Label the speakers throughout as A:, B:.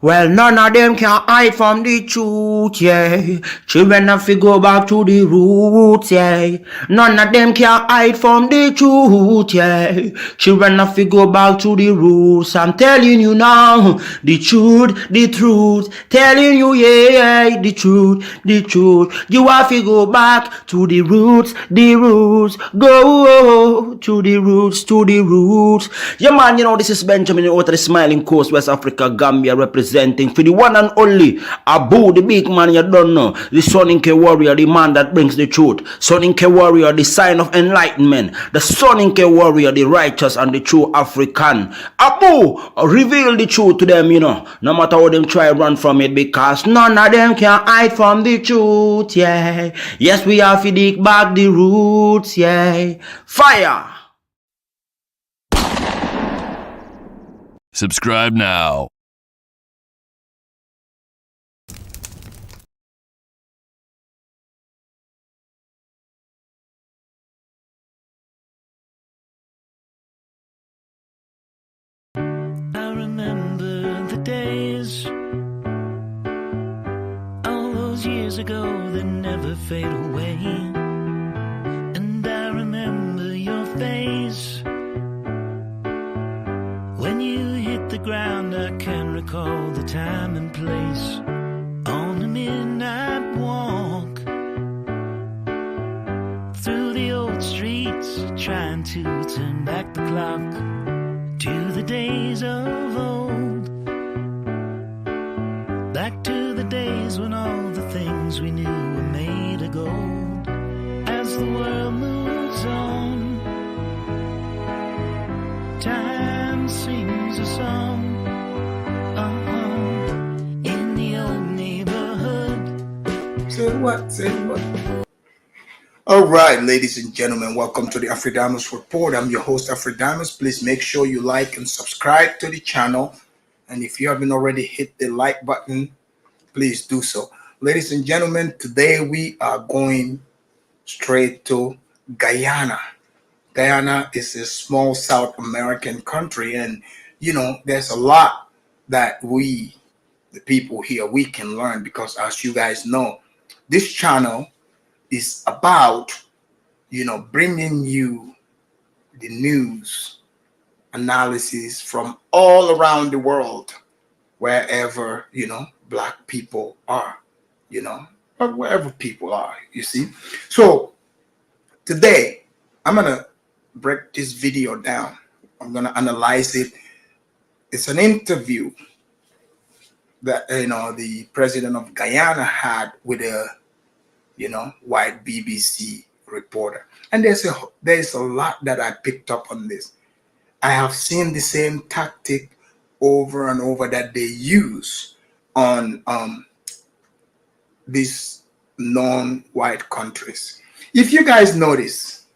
A: Well, none of them can hide from the truth, yeah. Children have to go back to the roots, yeah. None of them can hide from the truth, yeah. Children have to go back to the roots. I'm telling you now, the truth, the truth. Telling you, yeah, the truth, the truth. You have to go back to the roots, the roots. Go to the roots, to the roots. Yeah, man, you know, this is Benjamin out of the Smiling Coast, West Africa, Gambia, representing for the one and only Abu, the big man you don't know, the Soninke warrior, the man that brings the truth, Soninke warrior, the sign of enlightenment, the Soninke warrior, the righteous and the true African. Abu, reveal the truth to them, you know, no matter how them try run from it, because none of them can hide from the truth, yeah. Yes, we have to dig back the roots, yeah. Fire!
B: Subscribe now.
C: I remember the days, all those years ago that never fade away. And I remember your face when you hit the ground. I can recall the time and place on the midnight walk through the old streets, trying to turn back the clock to the days of old, back to the days when all the things we knew were made of gold. As the world moves on, time sings a song, in the old neighborhood.
D: Say what? Say what? All right, ladies and gentlemen, welcome to the Afridamus Report. I'm your host, Afridamus. Please make sure you like and subscribe to the channel. And if you haven't already hit the like button, please do so. Ladies and gentlemen, today we are going straight to Guyana. Guyana is a small South American country. And, you know, there's a lot that we, the people here, we can learn because, as you guys know, this channel is about, you know, bringing you the news analysis from all around the world, wherever, you know, black people are, you know, or wherever people are, you see. So today I'm gonna break this video down. I'm gonna analyze it. It's an interview that, you know, the president of Guyana had with a, you know, white BBC reporter. And there's a lot that I picked up on this. I have seen the same tactic over and over that they use on these non-white countries. If you guys notice,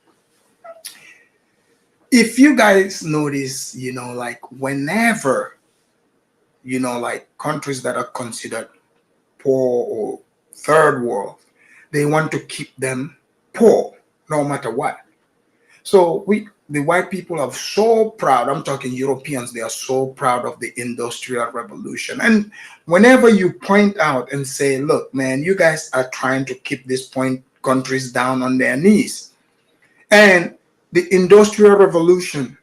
D: you know, like whenever, you know, like countries that are considered poor or third world, they want to keep them poor no matter what. So the white people are so proud. I'm talking Europeans. They are so proud of the Industrial Revolution. And whenever you point out and say, look, man, you guys are trying to keep these countries down on their knees. And the Industrial Revolution,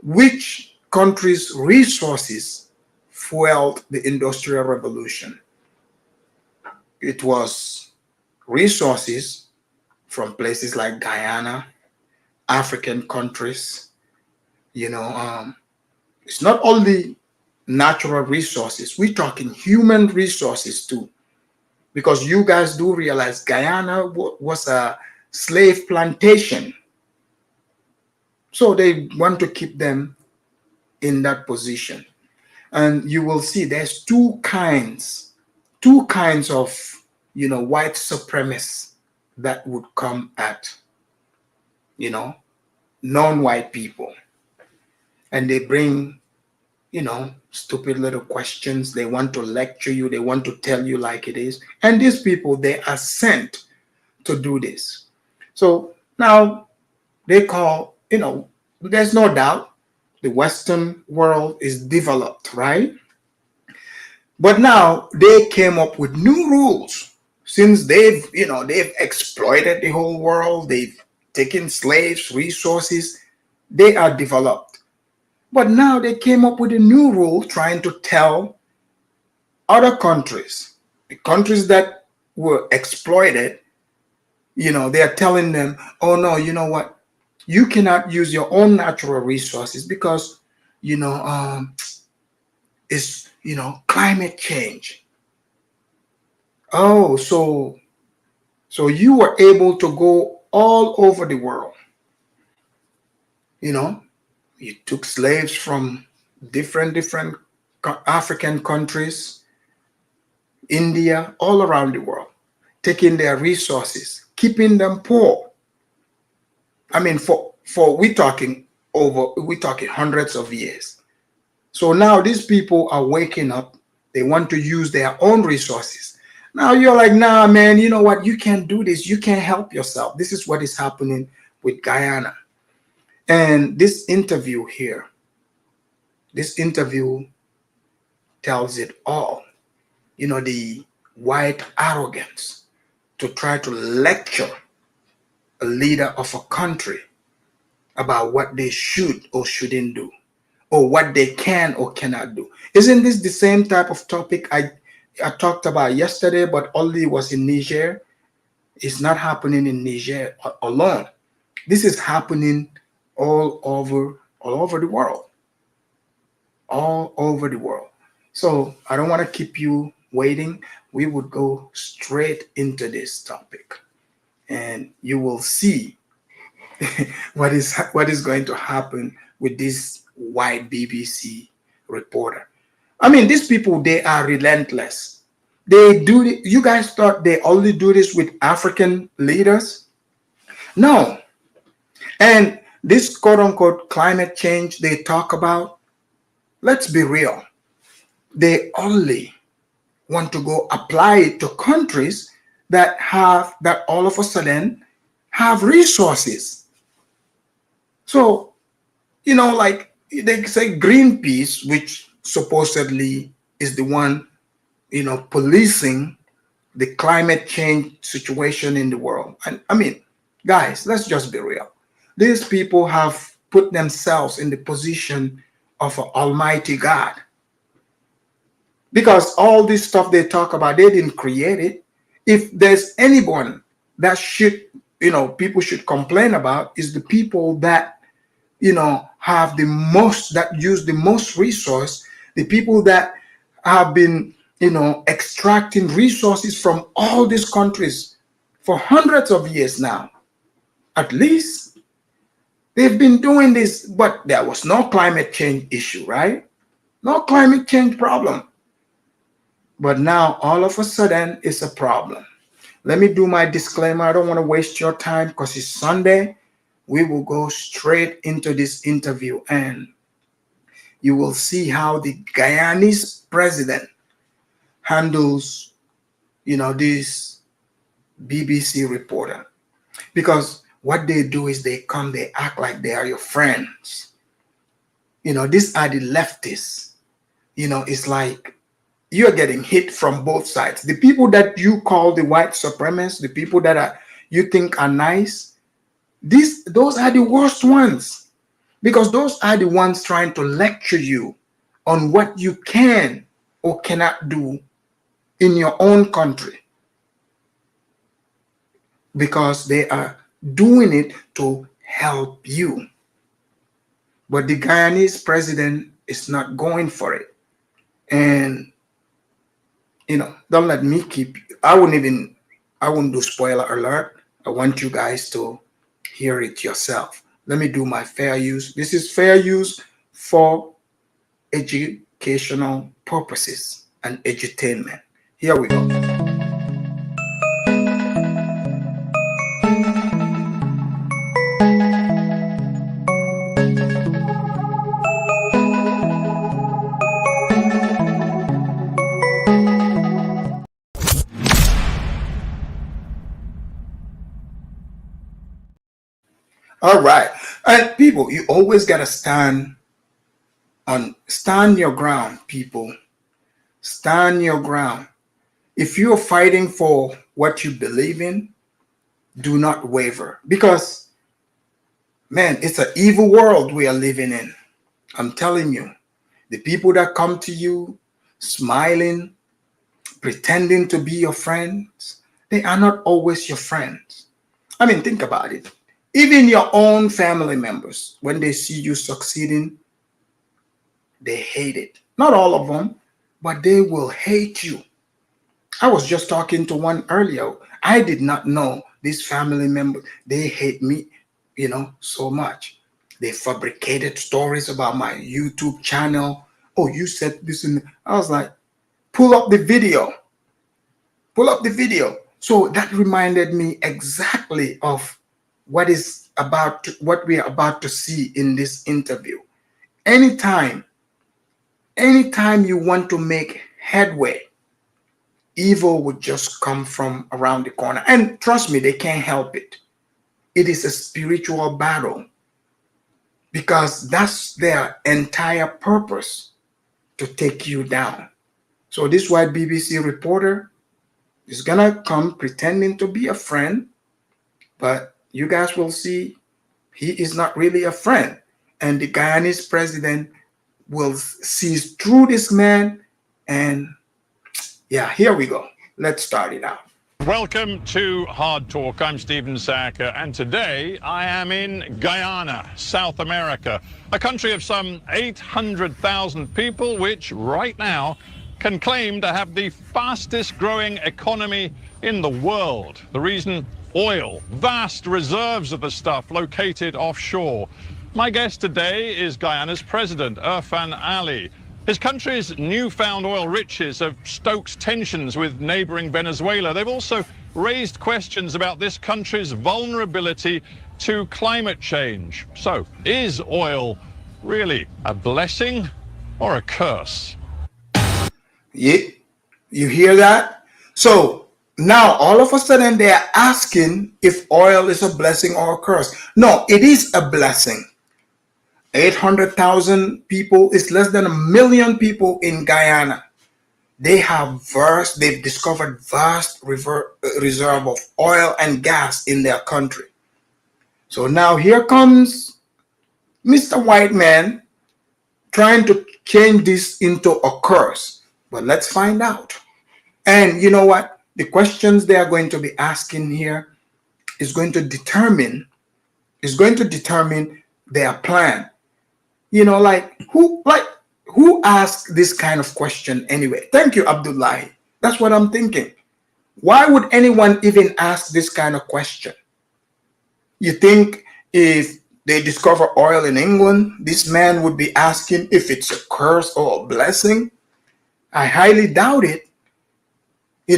D: which countries' resources fueled the Industrial Revolution? It was resources from places like Guyana, African countries, you know. It's not only natural resources, we're talking human resources too, because you guys do realize Guyana was a slave plantation. So they want to keep them in that position. And you will see there's two kinds of, you know, white supremacists that would come at, you know, non-white people. And they bring, you know, stupid little questions. They want to lecture you. They want to tell you like it is. And these people, they are sent to do this. So now they call, you know, there's no doubt the Western world is developed, right? But now they came up with new rules since they've exploited the whole world, they've taken slaves, resources, they are developed. But now they came up with a new rule trying to tell other countries, the countries that were exploited, they are telling them, oh no, you know what? You cannot use your own natural resources because, you know, um, it's, climate change. Oh, so you were able to go all over the world, you know, you took slaves from different African countries, India, all around the world, taking their resources, keeping them poor. I mean, for we talking hundreds of years. So now these people are waking up. They want to use their own resources. Now you're like, nah, man, you know what? You can't do this. You can't help yourself. This is what is happening with Guyana. And this interview tells it all. The white arrogance to try to lecture a leader of a country about what they should or shouldn't do, or what they can or cannot do. Isn't this the same type of topic I talked about yesterday, but only was in Niger? It's not happening in Niger alone. This is happening all over the world, all over the world. So I don't want to keep you waiting. We would go straight into this topic, and you will see what is going to happen with this white BBC reporter. I mean, these people, they are relentless. You guys thought they only do this with African leaders? No. And this quote unquote climate change they talk about, let's be real. They only want to go apply it to countries that all of a sudden have resources. So, like they say Greenpeace, which supposedly is the one, policing the climate change situation in the world. And I mean, guys, let's just be real. These people have put themselves in the position of an almighty God. Because all this stuff they talk about, they didn't create it. If there's anyone that people should complain about, is the people that, have the most, that use the most resource, the people that have been, extracting resources from all these countries for hundreds of years now. At least they've been doing this, but there was no climate change issue, right? No climate change problem. But now all of a sudden it's a problem. Let me do my disclaimer. I don't want to waste your time because it's Sunday. We will go straight into this interview and you will see how the Guyanese president handles, this BBC reporter. Because what they do is they act like they are your friends. These are the leftists. It's like you're getting hit from both sides. The people that you call the white supremacists, the people that you think are nice, those are the worst ones, because those are the ones trying to lecture you on what you can or cannot do in your own country, because they are doing it to help you. But the Guyanese president is not going for it. And don't let me I wouldn't do spoiler alert. I want you guys to hear it yourself. Let me do my fair use. This is fair use for educational purposes and edutainment. Here we go. All right. And people, you always got to stand your ground, people. Stand your ground. If you're fighting for what you believe in, do not waver. Because, man, it's an evil world we are living in. I'm telling you, the people that come to you smiling, pretending to be your friends, they are not always your friends. I mean, think about it. Even your own family members, when they see you succeeding, they hate it. Not all of them, but they will hate you. I was just talking to one earlier. I did not know this family member, they hate me, so much. They fabricated stories about my YouTube channel. Oh, you said this, and I was like, pull up the video. Pull up the video. So that reminded me exactly of what we are about to see in this interview. Anytime you want to make headway, evil would just come from around the corner. And trust me, they can't help it. It is a spiritual battle because that's their entire purpose, to take you down. So this white BBC reporter is gonna come pretending to be a friend, but you guys will see he is not really a friend. And the Guyanese president will see through this man. And yeah, here we go. Let's start it out.
B: Welcome to Hard Talk. I'm Stephen Sacker, and today I am in Guyana, South America, a country of some 800,000 people, which right now can claim to have the fastest growing economy in the world. The reason? Oil, vast reserves of the stuff located offshore. My guest today is Guyana's president, Irfan Ali. His country's newfound oil riches have stoked tensions with neighboring Venezuela. They've also raised questions about this country's vulnerability to climate change. So, is oil really a blessing or a curse?
D: Yeah, you hear that? So now all of a sudden they are asking if oil is a blessing or a curse. No, it is a blessing. 800,000 people is less than 1 million people in Guyana. They've discovered vast reserve of oil and gas in their country. So now here comes Mr. White Man trying to change this into a curse. But let's find out. And you know what? The questions they are going to be asking here is going to determine their plan. Who asked this kind of question anyway? Thank you, Abdullahi. That's what I'm thinking. Why would anyone even ask this kind of question? You think if they discover oil in England, this man would be asking if it's a curse or a blessing? I highly doubt it.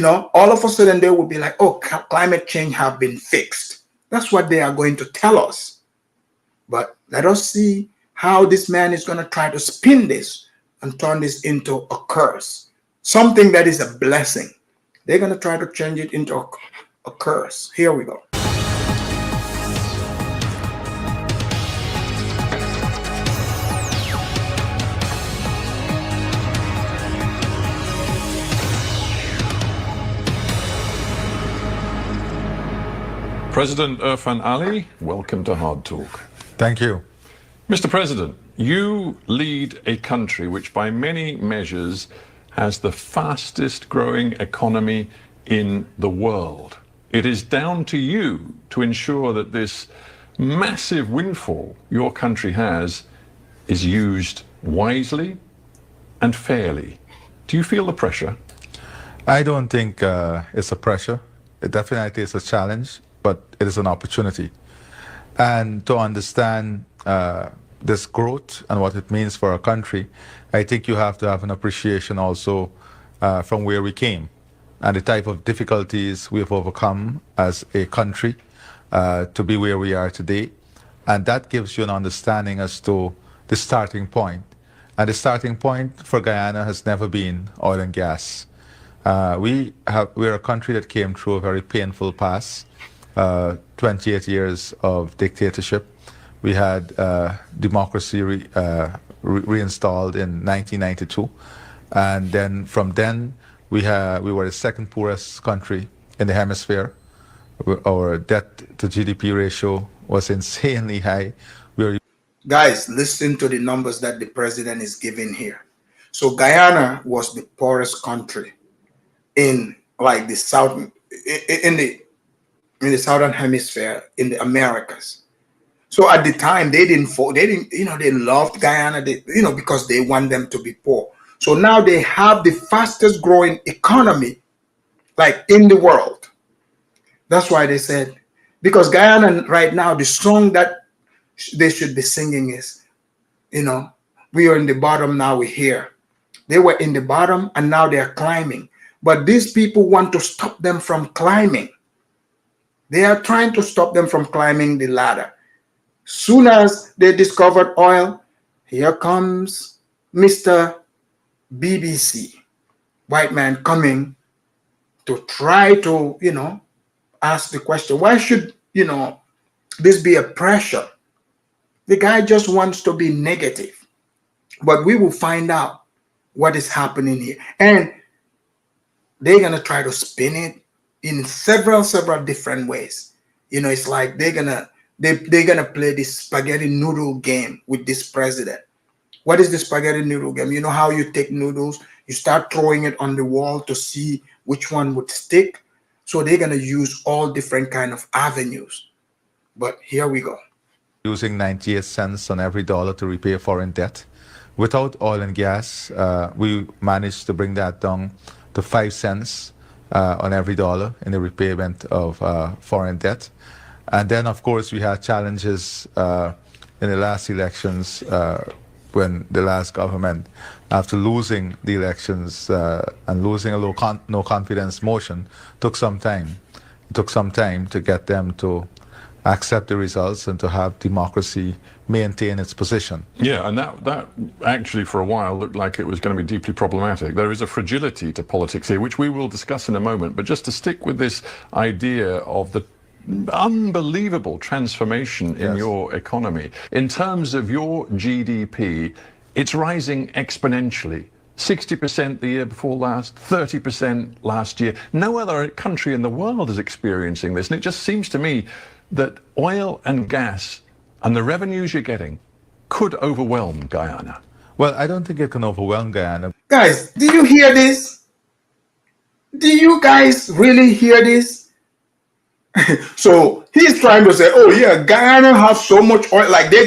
D: All of a sudden they will be like, oh, climate change have been fixed. That's what they are going to tell us. But let us see how this man is going to try to spin this and turn this into a curse. Something that is a blessing. They're going to try to change it into a curse. Here we go.
B: President Irfan Ali, welcome to Hard Talk.
E: Thank you.
B: Mr. President, you lead a country which by many measures has the fastest growing economy in the world. It is down to you to ensure that this massive windfall your country has is used wisely and fairly. Do you feel the pressure?
E: I don't think it's a pressure. It definitely is a challenge, but it is an opportunity. And to understand this growth and what it means for a country, I think you have to have an appreciation also from where we came and the type of difficulties we've overcome as a country to be where we are today. And that gives you an understanding as to the starting point. And the starting point for Guyana has never been oil and gas. We're a country that came through a very painful past, 28 years of dictatorship. We had democracy reinstalled in 1992, And then from then, we were the second poorest country in the hemisphere. Our debt to GDP ratio was insanely high. We were
D: Guys, listen to the numbers that the president is giving here. So Guyana was the poorest country in like the southern in the southern hemisphere in the Americas. So at the time they they loved Guyana, because they want them to be poor. So now they have the fastest growing economy like in the world. That's why they said, because Guyana right now, the song that they should be singing is, we are in the bottom, now we're here. They were in the bottom and now they're climbing. But these people want to stop them from climbing. They are trying to stop them from climbing the ladder. Soon as they discovered oil, here comes Mr. BBC, white man coming to try to, ask the question, why should, this be a pressure? The guy just wants to be negative. But we will find out what is happening here. And they're going to try to spin it in several different ways. It's like they're going to play this spaghetti noodle game with this president. What is the spaghetti noodle game? You know how you take noodles, you start throwing it on the wall to see which one would stick. So they're going to use all different kind of avenues. But here we go.
E: using 98 cents on every dollar to repay foreign debt. Without oil and gas, we managed to bring that down to 5 cents on every dollar in the repayment of foreign debt. And then, of course, we had challenges in the last elections when the last government, after losing the elections and losing a no confidence motion, took some time. It took some time to get them to accept the results and to have democracy maintain its position.
B: Yeah, and that actually for a while looked like it was going to be deeply problematic. There is a fragility to politics here, which we will discuss in a moment. But just to stick with this idea of the unbelievable transformation in your economy, in terms of your GDP, it's rising exponentially. 60% the year before last, 30% last year. No other country in the world is experiencing this. And it just seems to me that oil and gas and the revenues you're getting could overwhelm Guyana.
E: Well, I don't think it can overwhelm Guyana.
D: Guys, do you hear this? Do you guys really hear this? So he's trying to say, oh yeah, Guyana have so much oil, like they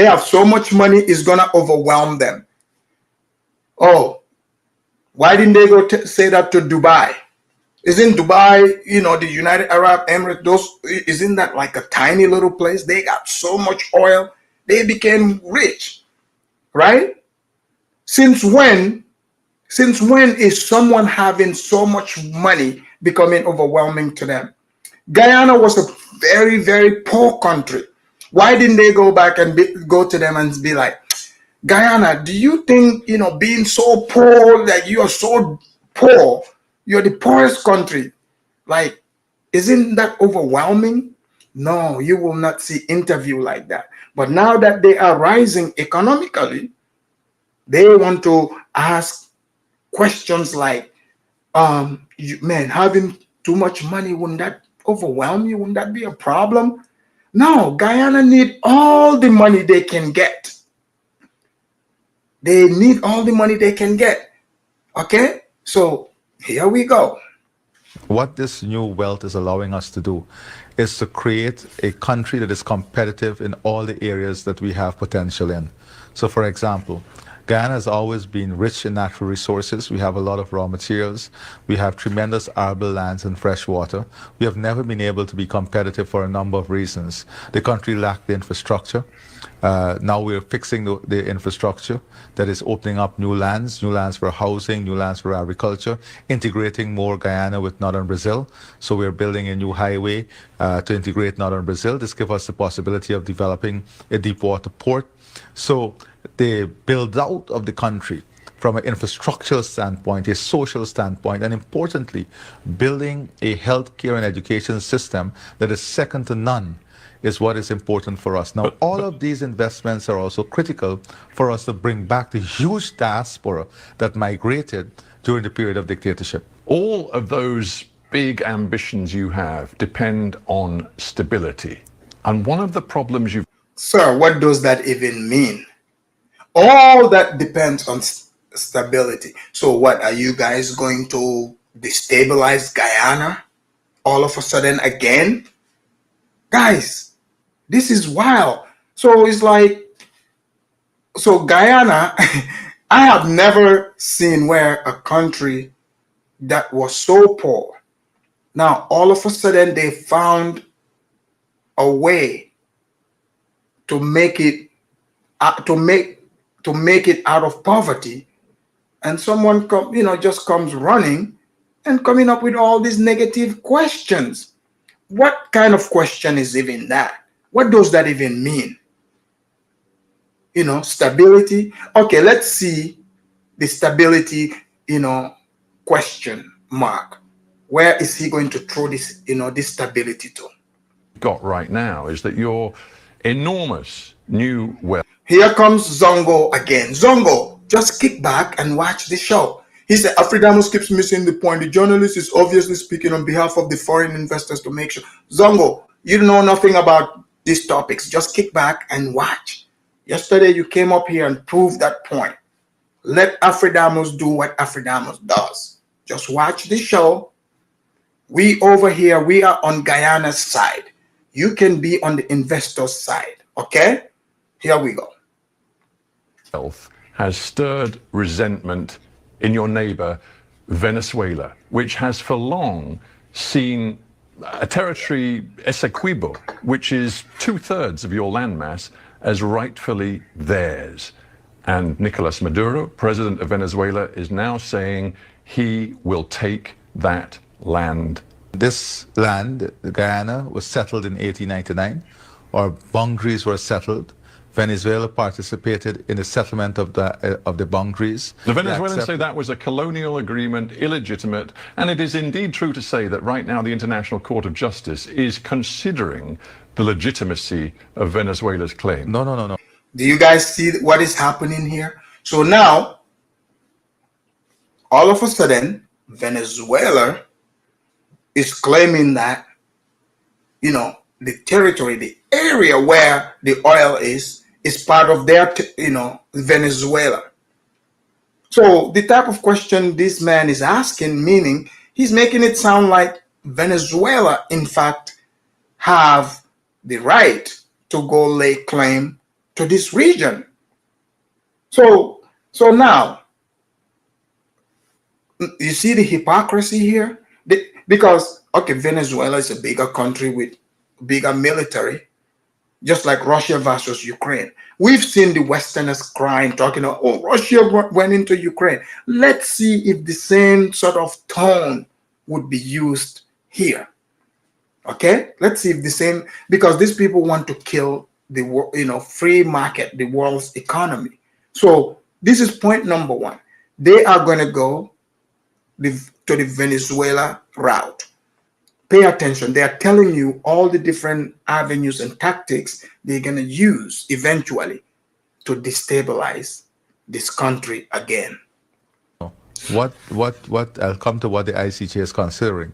D: have so much money, it's gonna overwhelm them. Oh, why didn't they go say that to Dubai? Isn't Dubai, the United Arab Emirates, isn't that like a tiny little place? They got so much oil, they became rich, right? Since when is someone having so much money becoming overwhelming to them? Guyana was a very, very poor country. Why didn't they go back and go to them and be like, Guyana, do you think, being so poor, that you are so poor, you're the poorest country, like, isn't that overwhelming? No, you will not see interview like that. But now that they are rising economically, they want to ask questions like, man, having too much money, wouldn't that overwhelm you? Wouldn't that be a problem? No, Guyana need all the money they can get. They need all the money they can get. Okay, so here we go.
E: What this new wealth is allowing us to do is to create a country that is competitive in all the areas that we have potential in. So for example, Guyana has always been rich in natural resources. We have a lot of raw materials. We have tremendous arable lands and fresh water. We have never been able to be competitive for a number of reasons. The country lacked the infrastructure. Now we're fixing the infrastructure that is opening up new lands for housing, new lands for agriculture, integrating more Guyana with northern Brazil. So we're building a new highway to integrate northern Brazil. This gives us the possibility of developing a deep water port. So the build out of the country from an infrastructural standpoint, a social standpoint, and importantly, building a healthcare and education system that is second to none is what is important for us. Now, all of these investments are also critical for us to bring back the huge diaspora that migrated during the period of dictatorship.
B: All of those big ambitions you have depend on stability. And one of the problems you've...
D: Sir, what does that even mean? All that depends on stability. So what, are you guys going to destabilize Guyana all of a sudden again? Guys, this is wild. So it's like, so Guyana, I have never seen where a country that was so poor, now all of a sudden they found a way to make it it out of poverty, and someone just comes running and coming up with all these negative questions. What kind of question is even that? What does that even mean? Stability. Okay, let's see the stability, question mark. Where is he going to throw this, this stability to?
B: got right now is that your enormous new wealth...
D: Here comes Zongo again. Zongo, just kick back and watch the show. He said, Afridamus keeps missing the point. The journalist is obviously speaking on behalf of the foreign investors to make sure. Zongo, you know nothing about these topics. Just kick back and watch. Yesterday, you came up here and proved that point. Let Afridamus do what Afridamus does. Just watch the show. We over here, we are on Guyana's side. You can be on the investor's side. Okay? Here we go.
B: Wealth has stirred resentment in your neighbor, Venezuela, which has for long seen a territory, Essequibo, which is 2/3 of your landmass, as rightfully theirs. And Nicolas Maduro, president of Venezuela, is now saying he will take that land.
E: This land, Guyana, was settled in 1899. Our boundaries were settled. Venezuela participated in the settlement of the boundaries.
B: The Venezuelans say that was a colonial agreement, illegitimate, and it is indeed true to say that right now the International Court of Justice is considering the legitimacy of Venezuela's claim.
E: No.
D: Do you guys see what is happening here? So now, all of a sudden, Venezuela is claiming that, the territory, the area where the oil is part of their, Venezuela. So the type of question this man is asking, meaning he's making it sound like Venezuela, in fact, have the right to go lay claim to this region. So now, you see the hypocrisy here? Because, okay, Venezuela is a bigger country with bigger military, just like Russia versus Ukraine. We've seen the Westerners crying, talking about, oh, Russia went into Ukraine. Let's see if the same sort of tone would be used here. Okay? Let's see if the same, because these people want to kill the free market, the world's economy. So this is point number one. They are going to go to the Venezuela route. Pay attention. They are telling you all the different avenues and tactics they're going to use eventually to destabilize this country again.
E: What I'll come to what the ICJ is considering.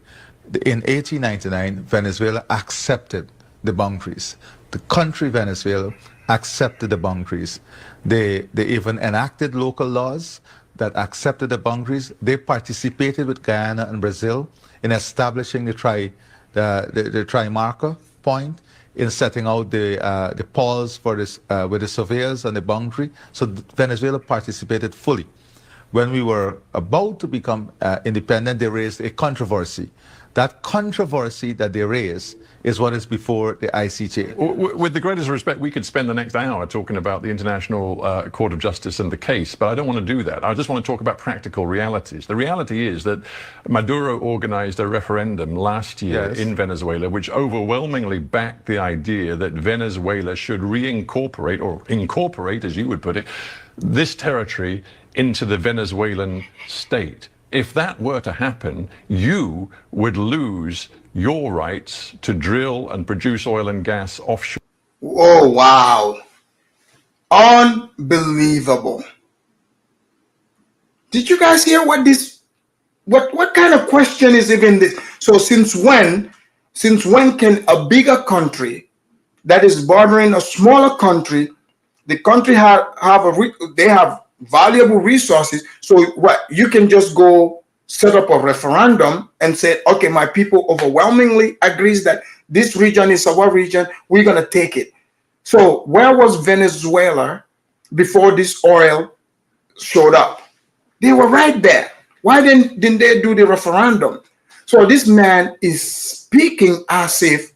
E: In 1899, Venezuela accepted the boundaries. The country Venezuela accepted the boundaries. They even enacted local laws that accepted the boundaries. They participated with Guyana and Brazil in establishing the tri-marker point, in setting out the poles for this with the surveyors on the boundary. So Venezuela participated fully. When we were about to become independent, they raised a controversy. That controversy that they raised is what is before the ICJ.
B: With the greatest respect, we could spend the next hour talking about the International Court of Justice and the case, but I don't want to do that. I just want to talk about practical realities. The reality is that Maduro organized a referendum last year in Venezuela, which overwhelmingly backed the idea that Venezuela should reincorporate, or incorporate, as you would put it, this territory into the Venezuelan state. if that were to happen, you would lose your rights to drill and produce oil and gas offshore.
D: Oh, wow. Unbelievable. Did you guys hear what kind of question is even this? So since when can a bigger country that is bordering a smaller country, the country they have valuable resources, so what, you can just go set up a referendum and say, okay, my people overwhelmingly agrees that this region is our region, we're going to take it. So where was Venezuela before this oil showed up? They were right there. Why didn't they do the referendum? So this man is speaking as if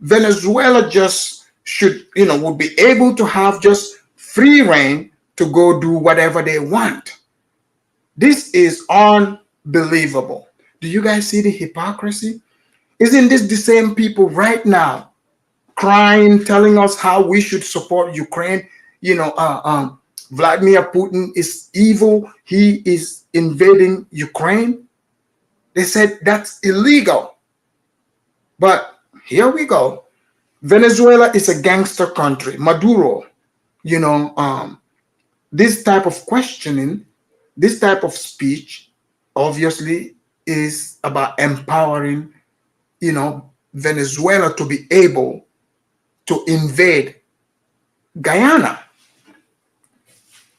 D: Venezuela just should, would be able to have just free reign to go do whatever they want. This is unbelievable. Do you guys see the hypocrisy? Isn't this the same people right now crying, telling us how we should support Ukraine? Vladimir Putin is evil. He is invading Ukraine. They said that's illegal. But here we go. Venezuela is a gangster country. Maduro, this type of questioning, this type of speech, obviously is about empowering, Venezuela to be able to invade Guyana.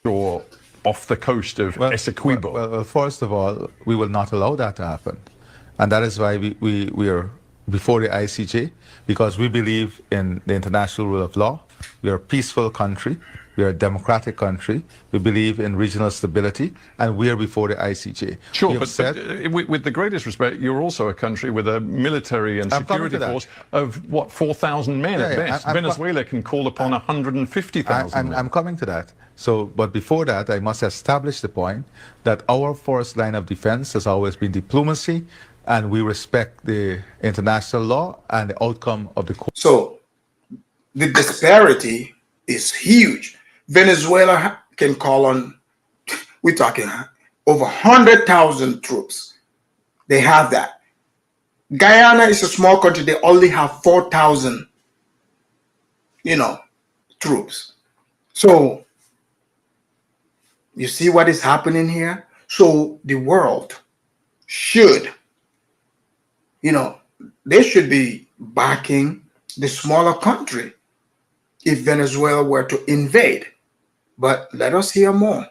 B: Or off the coast of Essequibo.
E: Well, first of all, we will not allow that to happen. And that is why we are before the ICJ, because we believe in the international rule of law. We are a peaceful country. We are a democratic country. We believe in regional stability, and we are before the ICJ.
B: Sure, but with the greatest respect, you're also a country with a military and security force of, 4,000 men at best. Venezuela can call upon 150,000 men.
E: I'm coming to that. So, but before that, I must establish the point that our first line of defense has always been diplomacy, and we respect the international law and the outcome of the court.
D: So, the disparity is huge. Venezuela can call on, we're talking over 100,000 troops. They have that. Guyana is a small country. They only have 4,000, troops. So, you see what is happening here? So the world should, they should be backing the smaller country if Venezuela were to invade. But let us hear more.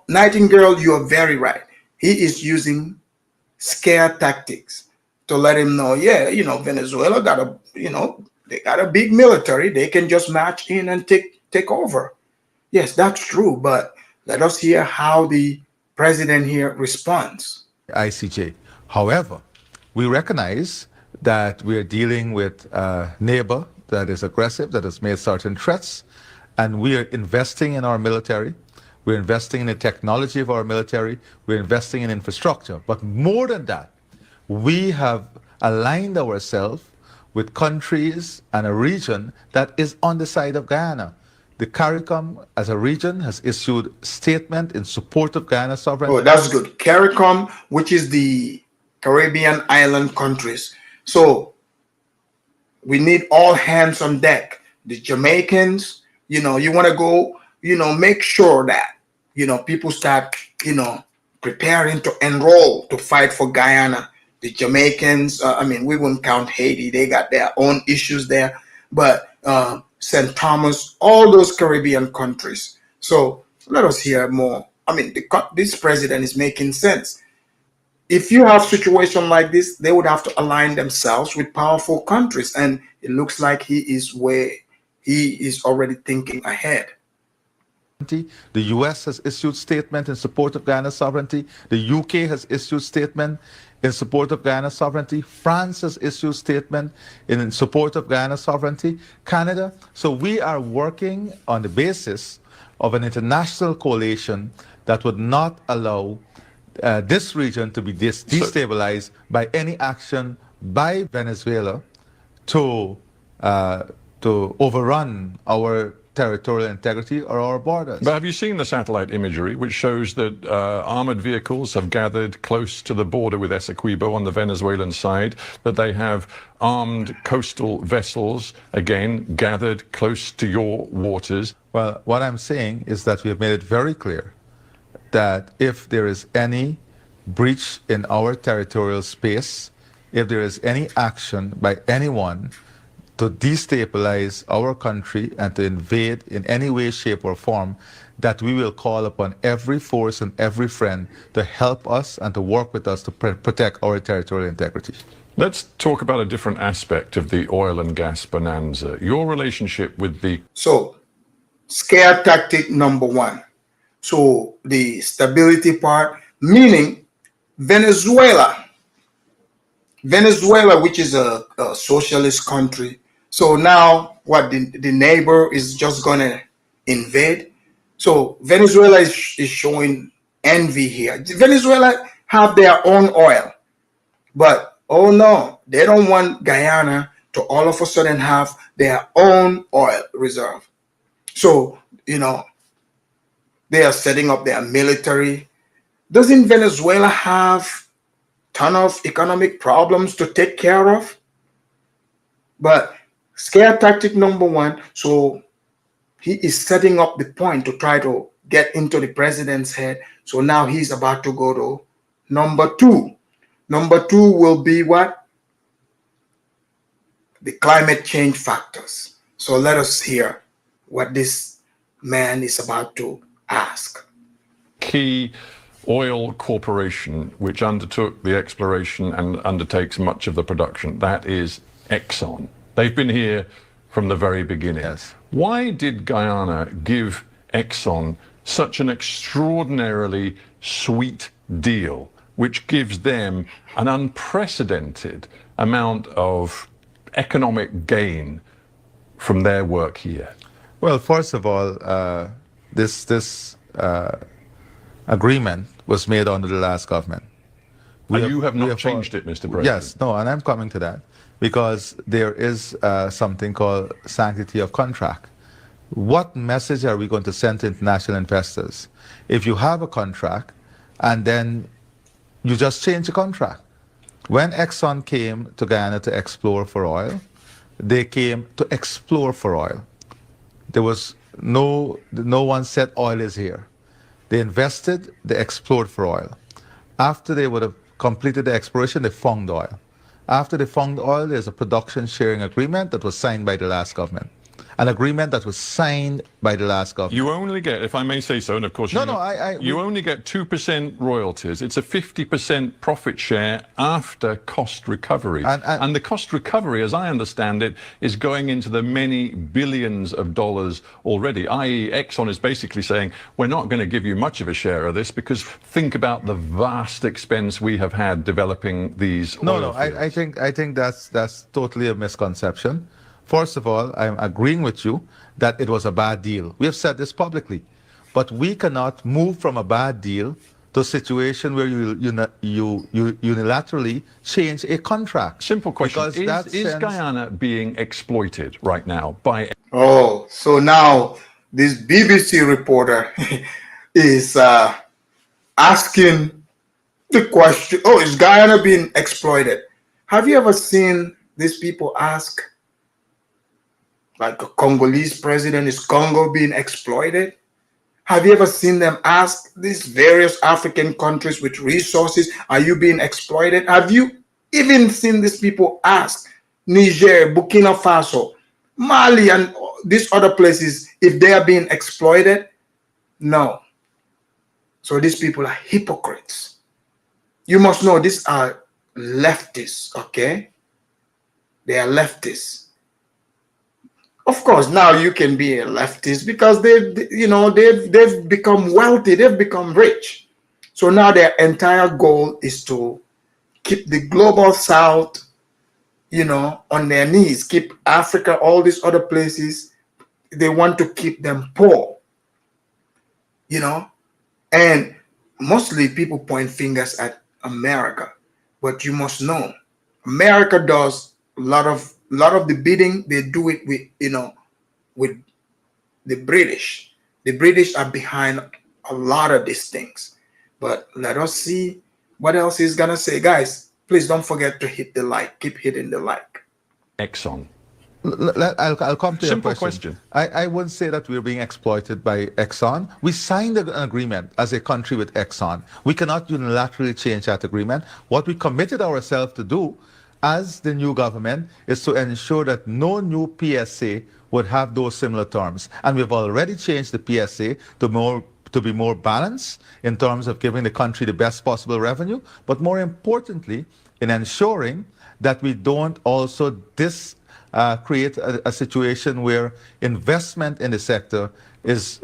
D: Nightingale, you are very right. He is using scare tactics to let him know, Venezuela got they got a big military. They can just march in and take over. Yes, that's true. But let us hear how the president here responds.
E: ICJ. However, we recognize that we are dealing with a neighbor that is aggressive, that has made certain threats, and we are investing in our military. We're investing in the technology of our military. We're investing in infrastructure. But more than that, we have aligned ourselves with countries and a region that is on the side of Guyana. The CARICOM as a region has issued a statement in support of Guyana's sovereignty.
D: Oh, that's good. CARICOM, which is the Caribbean island countries. So we need all hands on deck. The Jamaicans, you want to go, make sure that, people start, preparing to enroll to fight for Guyana. The Jamaicans, we wouldn't count Haiti. They got their own issues there. But St. Thomas, all those Caribbean countries. So let us hear more. This president is making sense. If you have a situation like this, they would have to align themselves with powerful countries. And it looks like he is already thinking ahead.
E: The US has issued statement in support of Guyana's sovereignty. The UK has issued statement in support of Guyana's sovereignty. France has issued statement in support of Guyana's sovereignty. Canada. So we are working on the basis of an international coalition that would not allow this region to be destabilized by any action by Venezuela to to overrun our territorial integrity or our borders.
B: But have you seen the satellite imagery which shows that armored vehicles have gathered close to the border with Essequibo on the Venezuelan side, that they have armed coastal vessels, again, gathered close to your waters?
E: Well, what I'm saying is that we have made it very clear that if there is any breach in our territorial space, if there is any action by anyone to destabilize our country and to invade in any way, shape, or form, that we will call upon every force and every friend to help us and to work with us to protect our territorial integrity.
B: Let's talk about a different aspect of the oil and gas bonanza. Your relationship with the...
D: So, scare tactic number one. So, the stability part, meaning Venezuela, which is a socialist country. So now what, the neighbor is just going to invade? So Venezuela is showing envy here. Venezuela have their own oil, but oh no, they don't want Guyana to all of a sudden have their own oil reserve. So, you know, they are setting up their military. Doesn't Venezuela have ton of economic problems to take care of? But scare tactic number one, so he is setting up the point to try to get into the president's head. So now he's about to go to number two. Number two will be what? The climate change factors. So let us hear what this man is about to ask.
B: key oil corporation which undertook the exploration and undertakes much of the production. That is Exxon. They've been here from the very beginning.
E: Yes.
B: Why did Guyana give Exxon such an extraordinarily sweet deal, which gives them an unprecedented amount of economic gain from their work here?
E: Well, first of all, this agreement was made under the last government.
B: You have not changed it, Mr. President.
E: Yes, no, and I'm coming to that because there is something called sanctity of contract. What message are we going to send to international investors if you have a contract and then you just change the contract? When Exxon came to Guyana to explore for oil, they came to explore for oil. There was no one said oil is here. They invested, they explored for oil. After they would have completed the exploration, they found oil. After they found oil, there's a production sharing agreement that was signed by the last government. An agreement that was signed by the last government.
B: You only get, if I may say so, and of course you only get 2% royalties. It's a 50% profit share after cost recovery. And the cost recovery, as I understand it, is going into the many billions of dollars already, i.e. Exxon is basically saying, we're not going to give you much of a share of this because think about the vast expense we have had developing these oil fields.
E: I think that's totally a misconception. First of all, I'm agreeing with you that it was a bad deal. We have said this publicly. But we cannot move from a bad deal to a situation where you unilaterally change a contract.
B: Simple question. Is Guyana being exploited right now by...
D: Oh, so now this BBC reporter is asking the question, oh, is Guyana being exploited? Have you ever seen these people ask, like a Congolese president, is Congo being exploited? Have you ever seen them ask these various African countries with resources, are you being exploited? Have you even seen these people ask Niger, Burkina Faso, Mali, and these other places if they are being exploited? No. So these people are hypocrites. You must know these are leftists, okay? They are leftists. Of course, now you can be a leftist because they've become wealthy, they've become rich. So now their entire goal is to keep the global south, on their knees, keep Africa, all these other places. They want to keep them poor, and mostly people point fingers at America, but you must know America does a lot of lot of the bidding, they do it with, with the British. The British are behind a lot of these things. But let us see what else he's gonna say. Guys, please don't forget to hit the like. Keep hitting the like.
B: Exxon.
E: I'll come to your
B: Simple
E: question.
B: question.
E: I wouldn't say that we're being exploited by Exxon. We signed an agreement as a country with Exxon. We cannot unilaterally change that agreement. What we committed ourselves to do as the new government is to ensure that no new PSA would have those similar terms. And we've already changed the PSA to be more balanced in terms of giving the country the best possible revenue, but more importantly, in ensuring that we don't also create a situation where investment in the sector is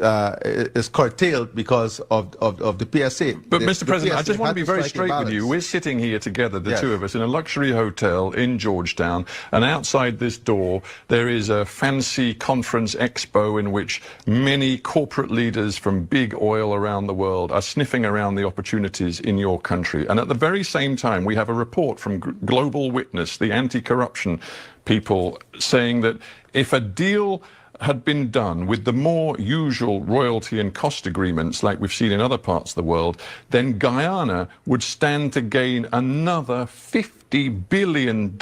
E: curtailed because of the PSA.
B: But Mr. President, I just want to be very straight with you. We're sitting here together, the two of us, in a luxury hotel in Georgetown, and outside this door there is a fancy conference expo in which many corporate leaders from big oil around the world are sniffing around the opportunities in your country. And at the very same time, we have a report from Global Witness, the anti-corruption people, saying that if a deal had been done with the more usual royalty and cost agreements like we've seen in other parts of the world, then Guyana would stand to gain another $50 billion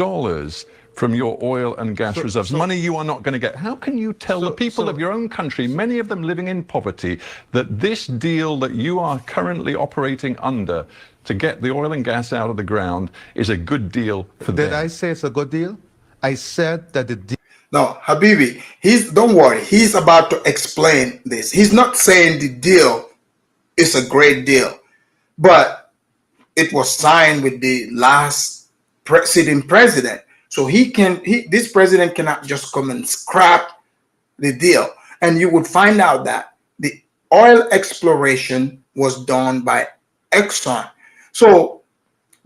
B: from your oil and gas reserves, money you are not going to get. How can you tell the people of your own country, many of them living in poverty, that this deal that you are currently operating under to get the oil and gas out of the ground is a good deal for them?
E: Did I say it's a good deal? I said that the deal.
D: No, Habibi, don't worry. He's about to explain this. He's not saying the deal is a great deal, but it was signed with the last sitting president. So this president cannot just come and scrap the deal. And you would find out that the oil exploration was done by Exxon. So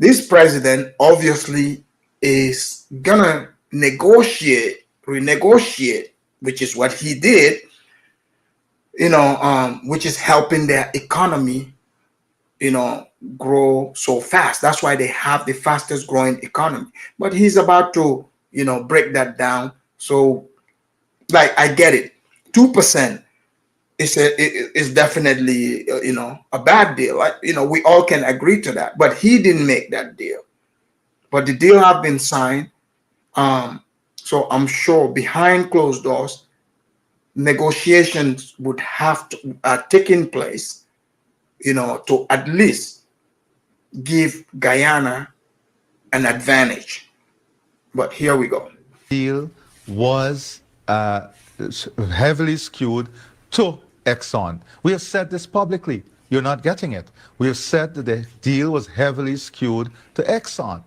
D: this president obviously is gonna renegotiate, which is what he did, which is helping their economy, grow so fast. That's why they have the fastest growing economy. But he's about to, break that down. So, like, I get it. 2% is definitely, a bad deal. We all can agree to that. But he didn't make that deal. But the deal have been signed. So I'm sure behind closed doors, negotiations would have to taking place, to at least give Guyana an advantage. But here we go.
E: Deal was heavily skewed to Exxon. We have said this publicly. You're not getting it. We have said that the deal was heavily skewed to Exxon.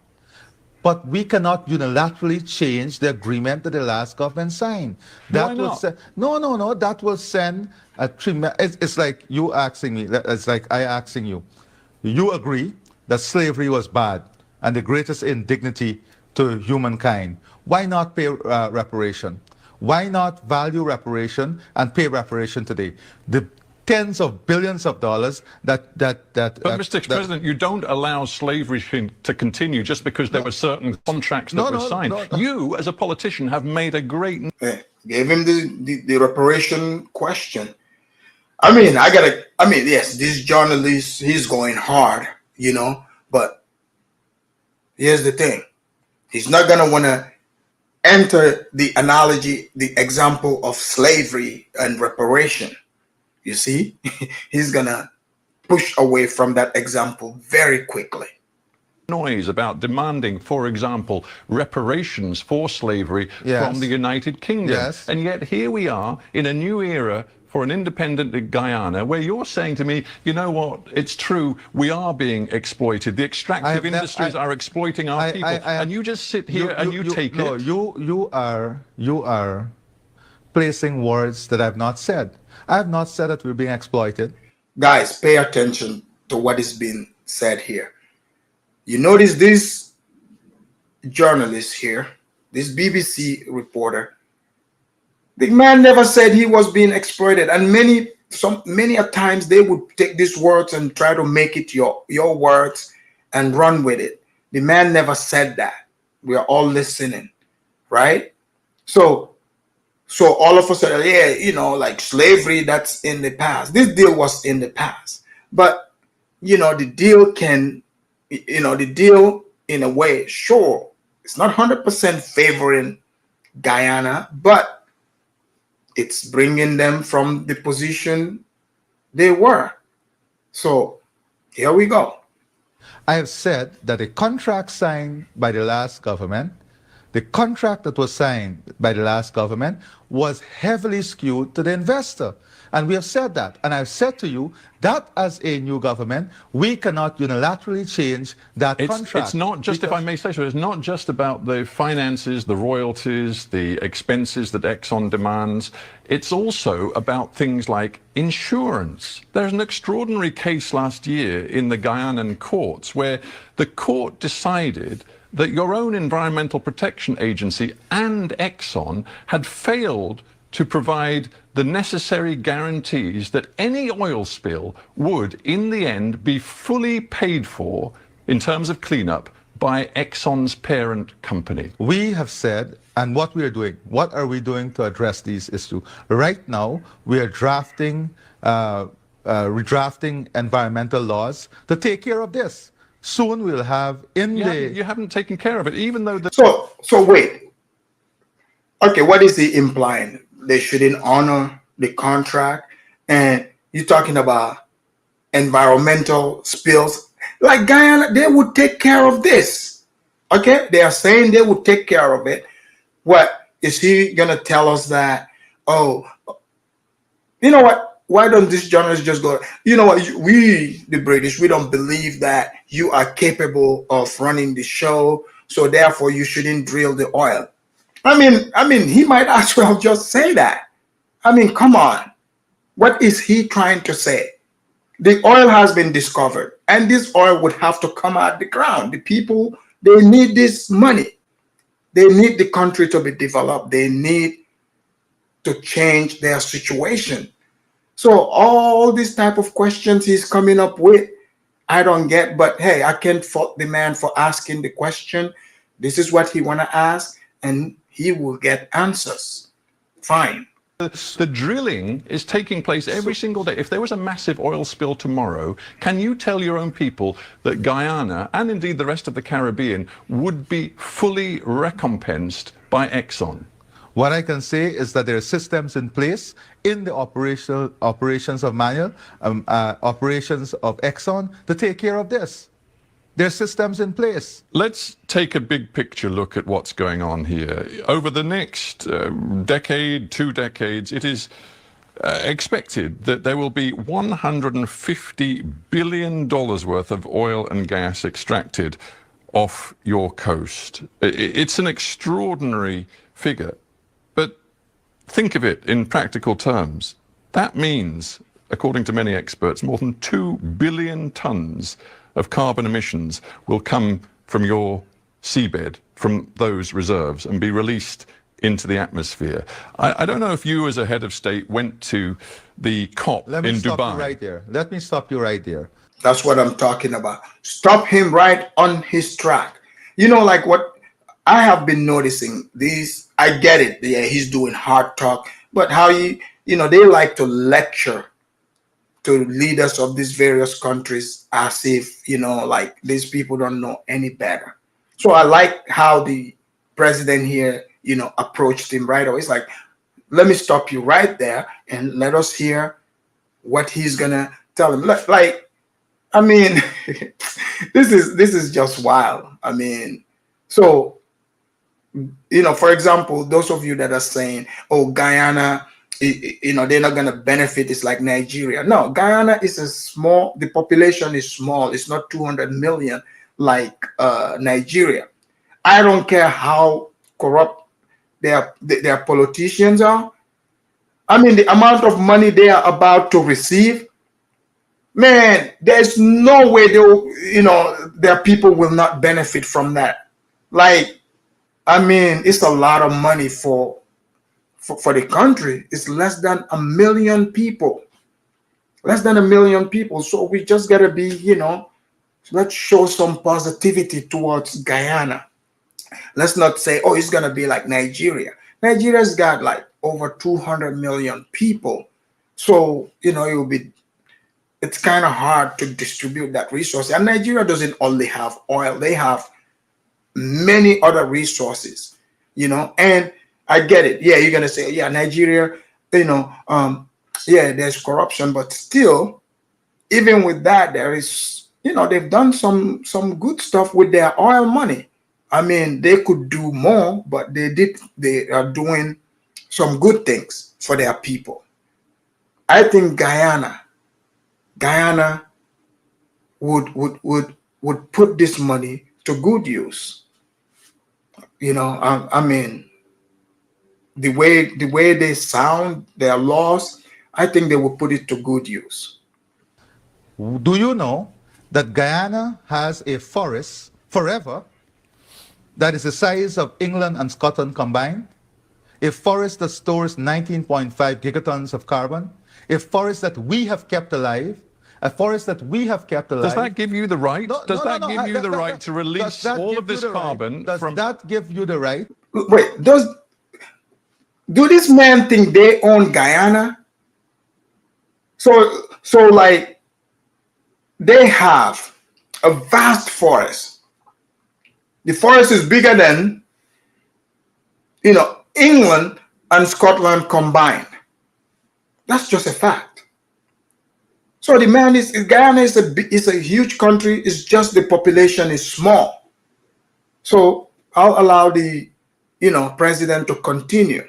E: But we cannot unilaterally change the agreement that the last government signed. That will send, no. That will send a tremendous. It's like you asking me. It's like I asking you. You agree that slavery was bad and the greatest indignity to humankind. Why not pay reparation? Why not value reparation and pay reparation today? The tens of billions of dollars But
B: Mr. President, you don't allow slavery to continue just because there were certain contracts that were signed. You, as a politician, have made a great...
D: Gave him the reparation question. Yes, this journalist, he's going hard, but here's the thing. He's not going to want to enter the analogy, the example of slavery and reparation. You see, he's going to push away from that example very quickly.
B: Noise about demanding, for example, reparations for slavery from the United Kingdom.
E: Yes.
B: And yet here we are in a new era for an independent Guyana, where you're saying to me, you know what, it's true, we are being exploited. The extractive industries are exploiting our people. And you just sit here and you take it.
E: No, you are placing words that I've not said. I have not said that we're being exploited.
D: Guys, pay attention to what is being said here. You notice this journalist here, this BBC reporter, the man never said he was being exploited. And many a times they would take these words and try to make it your words and run with it. The man never said that. We are all listening, right? So all of a sudden, yeah, like slavery, that's in the past. This deal was in the past, but the deal the deal in a way, sure, it's not 100% favoring Guyana, but it's bringing them from the position they were. So here we go.
E: I have said that a contract signed by the last government, the contract that was signed by the last government was heavily skewed to the investor. And we have said that. And I've said to you that as a new government, we cannot unilaterally change that contract.
B: It's not just, if I may say so, it's not just about the finances, the royalties, the expenses that Exxon demands. It's also about things like insurance. There's an extraordinary case last year in the Guyanan courts where the court decided that your own Environmental Protection Agency and Exxon had failed to provide the necessary guarantees that any oil spill would, in the end, be fully paid for in terms of cleanup by Exxon's parent company.
E: We have said, and what we are doing, what are we doing to address these issues? Right now, we are redrafting environmental laws to take care of this. Soon we'll have
B: You haven't taken care of it, even though the...
D: So wait. Okay, what is he implying? They shouldn't honor the contract, and you're talking about environmental spills. Like Guyana, they would take care of this. Okay, they are saying they would take care of it. What is he gonna tell us that? Oh, you know what? Why don't these journalists just go? You know what? We, the British, we don't believe that you are capable of running the show, so therefore you shouldn't drill the oil. I mean, he might as well just say that. I mean, come on. What is he trying to say? The oil has been discovered, and this oil would have to come out the ground. The people, they need this money. They need the country to be developed. They need to change their situation. So all these type of questions he's coming up with, I don't get, but hey, I can't fault the man for asking the question. This is what he want to ask, and he will get answers. Fine.
B: The drilling is taking place every single day. If there was a massive oil spill tomorrow, can you tell your own people that Guyana, and indeed the rest of the Caribbean, would be fully recompensed by Exxon?
E: What I can say is that there are systems in place in the operations of Manuel, operations of Exxon to take care of this. There are systems in place.
B: Let's take a big picture look at what's going on here. Over the next decade, 2 decades, it is expected that there will be $150 billion worth of oil and gas extracted off your coast. It's an extraordinary figure. But think of it in practical terms. That means, according to many experts, more than 2 billion tons of carbon emissions will come from your seabed, from those reserves, and be released into the atmosphere. I don't know if you, as a head of state, went to the COP in Dubai.
E: Let me stop you right there. Let me stop you right there.
D: That's what I'm talking about. Stop him right on his track. You know, like what I have been noticing, these, I get it. Yeah, he's doing hard talk, but how they like to lecture to leaders of these various countries as if, like these people don't know any better. So I like how the president here, approached him right away. It's like, let me stop you right there and let us hear what he's gonna tell him. Like, I mean, this is just wild. I mean, so, for example, those of you that are saying, oh, Guyana, they're not going to benefit. It's like Nigeria. No, Guyana is the population is small. It's not 200 million like Nigeria. I don't care how corrupt their politicians are. I mean, the amount of money they are about to receive, man, there's no way their people will not benefit from that. Like, I mean, it's a lot of money for the country. It's less than 1 million people. Less than 1 million people. So we just gotta be, let's show some positivity towards Guyana. let's not say, oh, it's gonna be like Nigeria. Nigeria's got like over 200 million people, so it will be. It's kind of hard to distribute that resource. And Nigeria doesn't only have oil; they have many other resources. And I get it. Yeah, you're gonna say, yeah, Nigeria. Yeah, there's corruption, but still, even with that, there is, they've done some good stuff with their oil money. I mean, they could do more, but they are doing some good things for their people. I think Guyana would put this money to good use. I mean, the way they sound, their laws, I think they will put it to good use.
E: Do you know that Guyana has a forest forever that is the size of England and Scotland combined? A forest that stores 19.5 gigatons of carbon, a forest that we have kept alive, a forest that we have kept alive.
B: Does that give you the right? Does that give you the right to
E: does
B: release
E: that
B: all
E: give
B: of this
E: you the right?
B: carbon
E: Does
B: from...
E: that give you the right?
D: Wait, do this man think they own Guyana? So like, they have a vast forest. The forest is bigger than, England and Scotland combined. That's just a fact. So the man Guyana is a huge country. It's just the population is small. So I'll allow the, president to continue.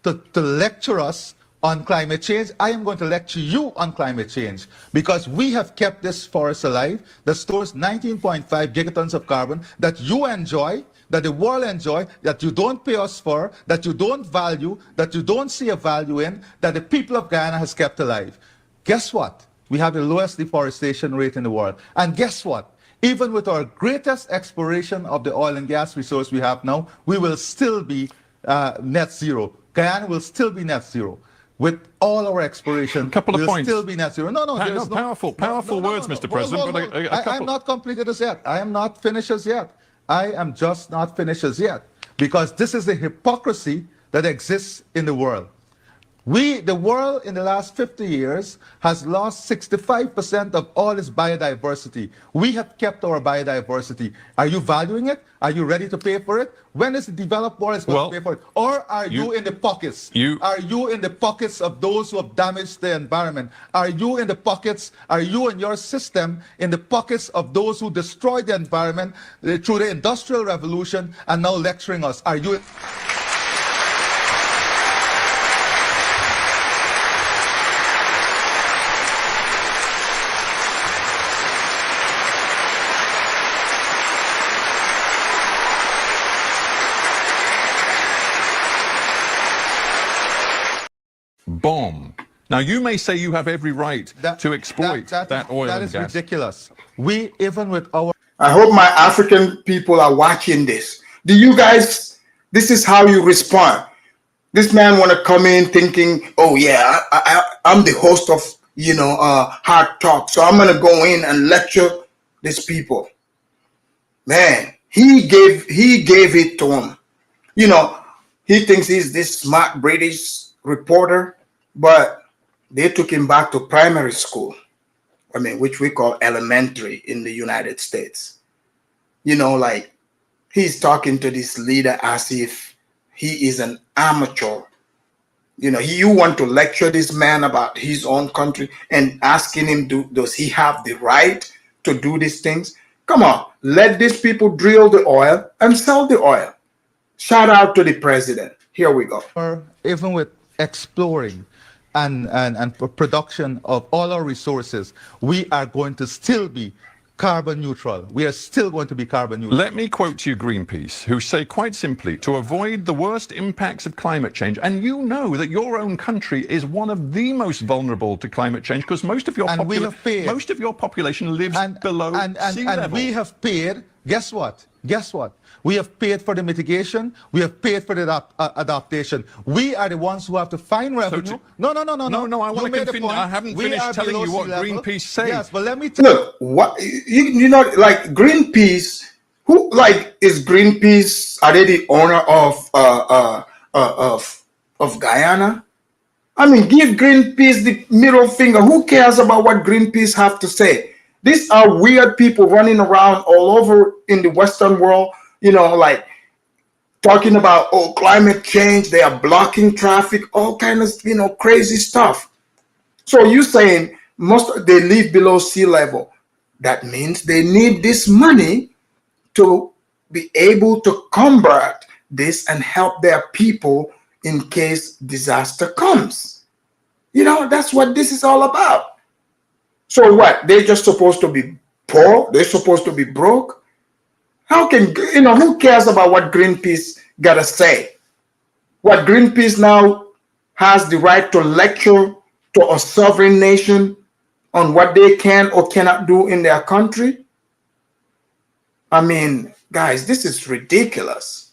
E: To lecture us on climate change. I am going to lecture you on climate change because we have kept this forest alive that stores 19.5 gigatons of carbon that you enjoy, that the world enjoy, that you don't pay us for, that you don't value, that you don't see a value in, that the people of Guyana has kept alive. Guess what? We have the lowest deforestation rate in the world. And guess what? Even with our greatest exploration of the oil and gas resource we have now, we will still be net zero. Guyana will still be net zero. With all our exploration,
B: couple of
E: we'll
B: points.
E: still be net zero.
B: Powerful words, Mr. President. But a couple...
E: I am not completed as yet. I am not finished as yet. I am just not finished as yet. Because this is the hypocrisy that exists in the world. The world in the last 50 years has lost 65% of all its biodiversity. We have kept our biodiversity. Are you valuing it? Are you ready to pay for it? When is the developed world going to pay for it? Or are you in the pockets? Are you in the pockets of those who have damaged the environment? Are you in the pockets, are you and your system in the pockets of those who destroyed the environment through the Industrial Revolution and now lecturing us? Are you...
B: Bomb. Now, you may say you have every right to exploit that oil and gas.
E: That is ridiculous. We, even with our...
D: I hope my African people are watching this. Do you guys, this is how you respond. This man want to come in thinking, oh yeah, I'm the host of, Hard Talk. So I'm going to go in and lecture these people. Man, he gave it to him. He thinks he's this smart British reporter, but they took him back to primary school. I mean, which we call elementary in the United States. Like, he's talking to this leader as if he is an amateur. You want to lecture this man about his own country and asking him, does he have the right to do these things? Come on, let these people drill the oil and sell the oil. Shout out to the president. Here we go.
E: Even with exploring and production of all our resources, we are going to still be carbon neutral. We are still going to be carbon neutral.
B: Let me quote to you Greenpeace, who say quite simply, to avoid the worst impacts of climate change, and you know that your own country is one of the most vulnerable to climate change because most of your population lives below sea level.
E: And we have paid, guess what? We have paid for the mitigation. We have paid for the adaptation. We are the ones who have to find revenue. No.
B: I want to continue. I haven't finished telling you what Greenpeace say.
E: Yes, but let me tell you.
D: Look, what like Greenpeace Who like is Greenpeace? Are they the owner of Guyana? I mean, give Greenpeace the middle finger. Who cares about what Greenpeace have to say? These are weird people running around all over in the Western world, you know, like talking about, oh, climate change, they are blocking traffic, all kind of, you know, crazy stuff. So you're saying they live below sea level. That means they need this money to be able to combat this and help their people in case disaster comes. You know, that's what this is all about. So what? They're just supposed to be poor? They're supposed to be broke? How can, you know, who cares about what Greenpeace got to say? What Greenpeace now has the right to lecture to a sovereign nation on what they can or cannot do in their country? I mean, guys, this is ridiculous.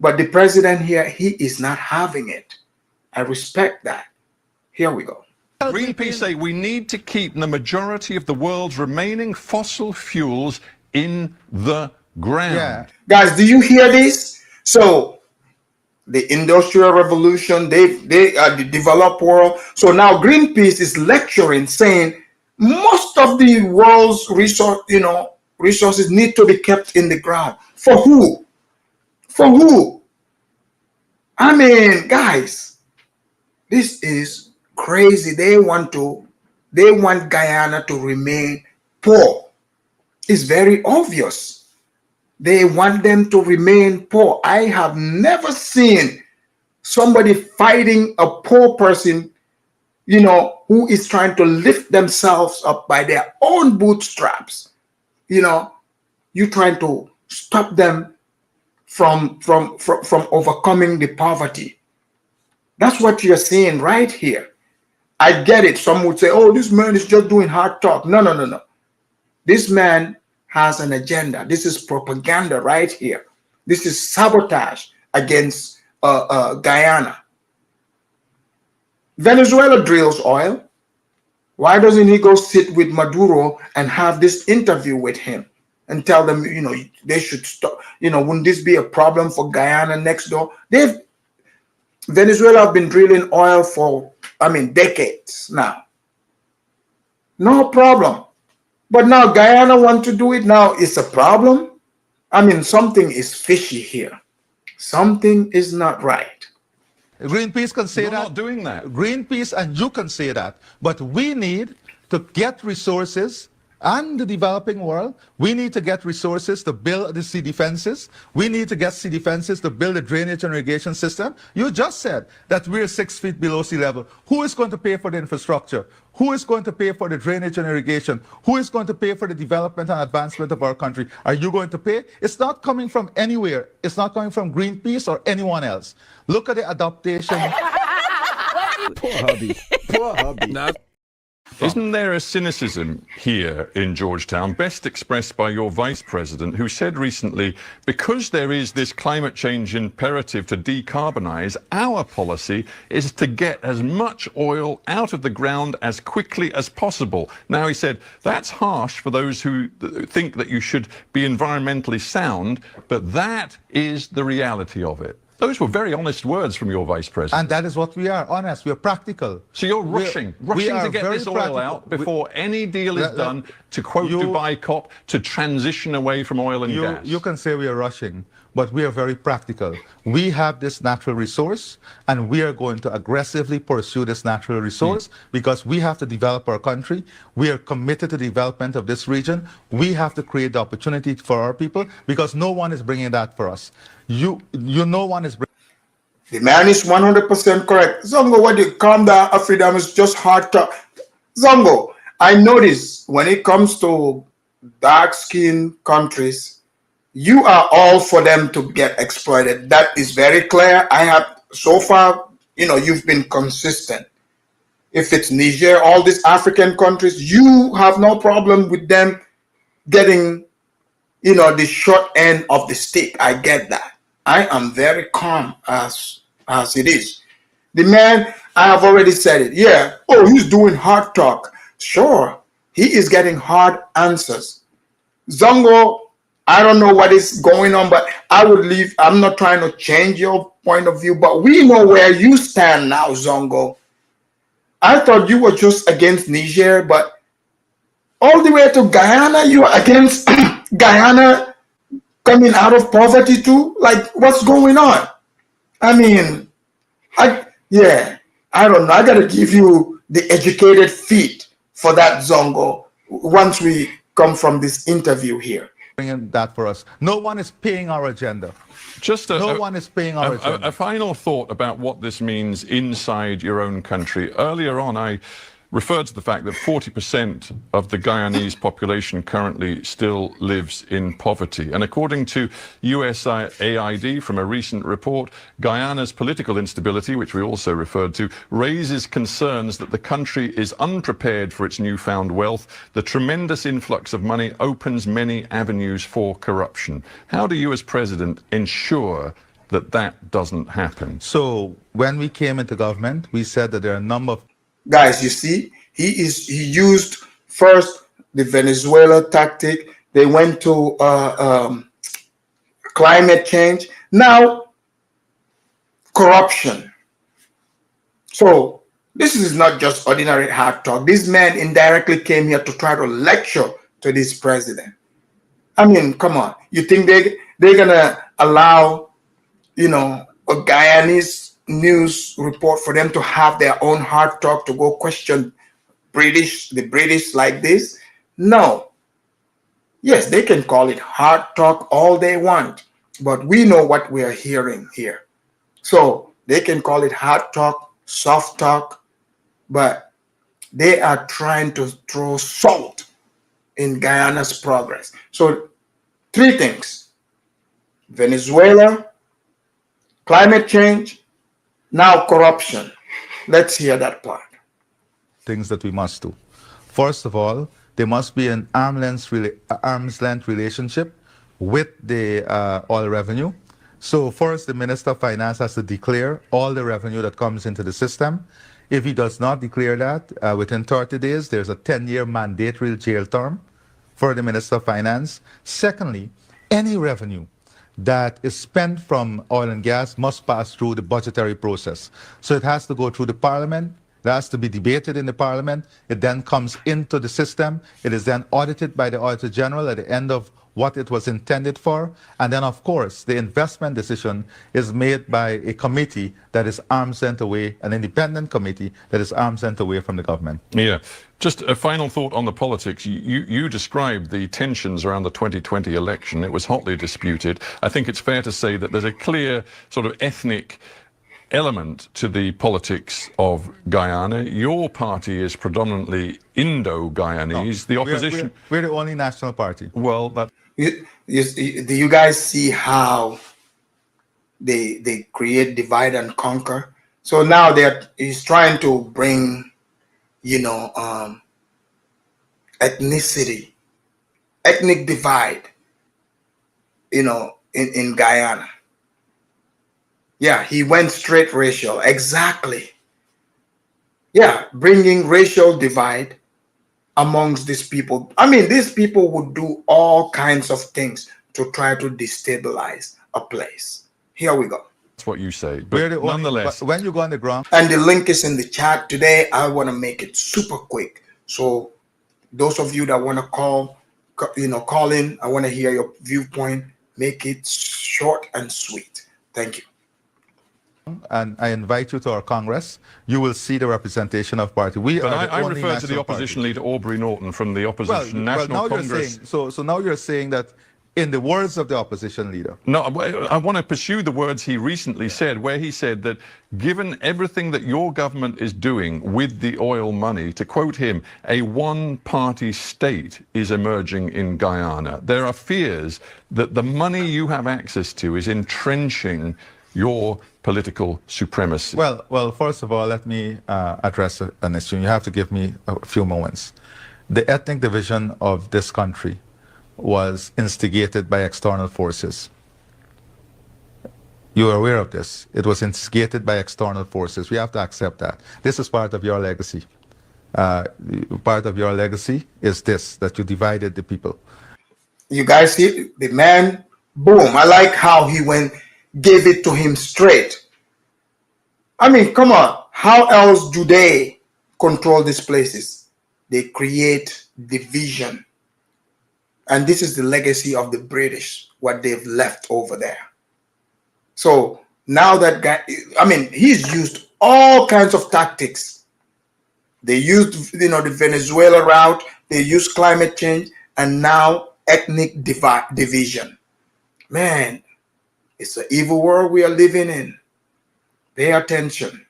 D: But the president here, he is not having it. I respect that. Here we go.
B: Greenpeace say we need to keep the majority of the world's remaining fossil fuels in the ground.
E: Yeah.
D: Guys, do you hear this? So the Industrial Revolution, they are the developed world. So now Greenpeace is lecturing, saying most of the world's resources need to be kept in the ground. For who? For who? I mean, guys, this is crazy. They want Guyana to remain poor. It's very obvious. They want them to remain poor. I have never seen somebody fighting a poor person, you know, who is trying to lift themselves up by their own bootstraps. You know, you're trying to stop them from overcoming the poverty. That's what you're saying right here. I get it. Some would say, oh, this man is just doing hard talk. No, no, no, no. This man has an agenda. This is propaganda right here. This is sabotage against Guyana. Venezuela drills oil. Why doesn't he go sit with Maduro and have this interview with him and tell them, you know, they should stop, you know, wouldn't this be a problem for Guyana next door? Venezuela have been drilling oil for, I mean, decades now. No problem. But now Guyana want to do it now. It's a problem. I mean, something is fishy here. Something is not right.
E: Greenpeace can say
B: You're
E: that.
B: not doing that.
E: Greenpeace and you can say that. But we need to get resources, and the developing world, we need to get resources to build the sea defenses. We need to get sea defenses to build a drainage and irrigation system. You just said that we're 6 feet below sea level. Who is going to pay for the infrastructure? Who is going to pay for the drainage and irrigation? Who is going to pay for the development and advancement of our country? Are you going to pay? It's not coming from anywhere. It's not coming from Greenpeace or anyone else. Look at the adaptation.
F: Poor hubby. Poor hubby.
B: Isn't there a cynicism here in Georgetown, best expressed by your vice president, who said recently, because there is this climate change imperative to decarbonize, our policy is to get as much oil out of the ground as quickly as possible. Now, he said, that's harsh for those who think that you should be environmentally sound, but that is the reality of it. Those were very honest words from your vice president.
E: And that is what we are, honest. We're practical.
B: So you're rushing to get this oil out before any deal is done, to quote Dubai COP, to transition away from oil and gas.
E: You can say we are rushing, but we are very practical. We have this natural resource, and we are going to aggressively pursue this natural resource because we have to develop our country. We are committed to the development of this region. We have to create the opportunity for our people because no one is bringing that for us. No one is bringing.
D: The man is 100% correct. Zongo, what you calm down, Afridam, is just hard talk. Zongo, I notice when it comes to dark-skinned countries, you are all for them to get exploited. That is very clear. I have, so far, you know, you've been consistent. If it's Niger, all these African countries, you have no problem with them getting, you know, the short end of the stick. I get that. I am very calm as it is. The man, I have already said it. Yeah. Oh, he's doing hard talk. Sure. He is getting hard answers. Zongo, I don't know what is going on, but I would leave. I'm not trying to change your point of view, but we know where you stand now, Zongo. I thought you were just against Niger, but all the way to Guyana, you are against Guyana coming out of poverty too? Like, what's going on? I mean, I don't know. I gotta give you the educated feet for that, Zongo, once we come from this interview here.
E: Bringing that for us. No one is paying our agenda.
B: No
E: one is paying our agenda.
B: A final thought about what this means inside your own country. Earlier on, I referred to the fact that 40% of the Guyanese population currently still lives in poverty. And according to USAID, from a recent report, Guyana's political instability, which we also referred to, raises concerns that the country is unprepared for its newfound wealth. The tremendous influx of money opens many avenues for corruption. How do you as president ensure that that doesn't happen?
E: So when we came into government, we said that there are a number of
D: guys, you see, he used first the Venezuela tactic. They went to climate change. Now, corruption. So this is not just ordinary hard talk. This man indirectly came here to try to lecture to this president. I mean, come on. You think they're gonna allow, you know, a Guyanese news report for them to have their own hard talk to go question the British like this? No. Yes, they can call it hard talk all they want, but we know what we are hearing here. So they can call it hard talk, soft talk, but they are trying to throw salt in Guyana's progress. So 3 things: Venezuela, climate change, now corruption. Let's hear that part.
E: things that we must do. First of all, there must be an arm's length relationship with the oil revenue. So first, the Minister of Finance has to declare all the revenue that comes into the system. If he does not declare that, within 30 days, there's a 10-year mandatory jail term for the Minister of Finance. Secondly, any revenue that is spent from oil and gas must pass through the budgetary process. So it has to go through the Parliament. It has to be debated in the Parliament. It then comes into the system. It is then audited by the Auditor General at the end of what it was intended for. And then, of course, the investment decision is made by a committee that is arm's length away, an independent committee that is arm's length away from the government.
B: Yeah. Just a final thought on the politics. You described the tensions around the 2020 election. It was hotly disputed. I think it's fair to say that there's a clear sort of ethnic element to the politics of Guyana. Your party is predominantly Indo-Guyanese. The opposition...
E: We're the only national party.
B: Well, that...
D: Do you guys see how they create divide and conquer? So now he's trying to bring, ethnicity, ethnic divide, in Guyana. Yeah, he went straight racial. Exactly. Yeah, bringing racial divide amongst these people. I mean, these people would do all kinds of things to try to destabilize a place. Here we go.
B: That's what you say. But nonetheless,
E: when you go on the ground.
D: And the link is in the chat today. I want to make it super quick. So those of you that want to call in, I want to hear your viewpoint. Make it short and sweet. Thank you.
E: And I invite you to our Congress. You will see the representation of party.
B: I refer to the opposition leader, Aubrey Norton, from the opposition National Congress.
E: So now you're saying that in the words of the opposition leader.
B: No, I want to pursue the words he recently said, where he said that given everything that your government is doing with the oil money, to quote him, a one-party state is emerging in Guyana. There are fears that the money you have access to is entrenching your political supremacy.
E: Well, first of all, let me address an issue. You have to give me a few moments. The ethnic division of this country was instigated by external forces. You are aware of this. It was instigated by external forces. We have to accept that. This is part of your legacy. Part of your legacy is this, that you divided the people.
D: You guys see the man, boom. I like how he gave it to him straight. I mean, come on. How else do they control these places? They create division. And this is the legacy of the British, what they've left over there. So now that guy, I mean, he's used all kinds of tactics. They used, the Venezuela route, they used climate change, and now ethnic division. Man, it's an evil world we are living in. Pay attention.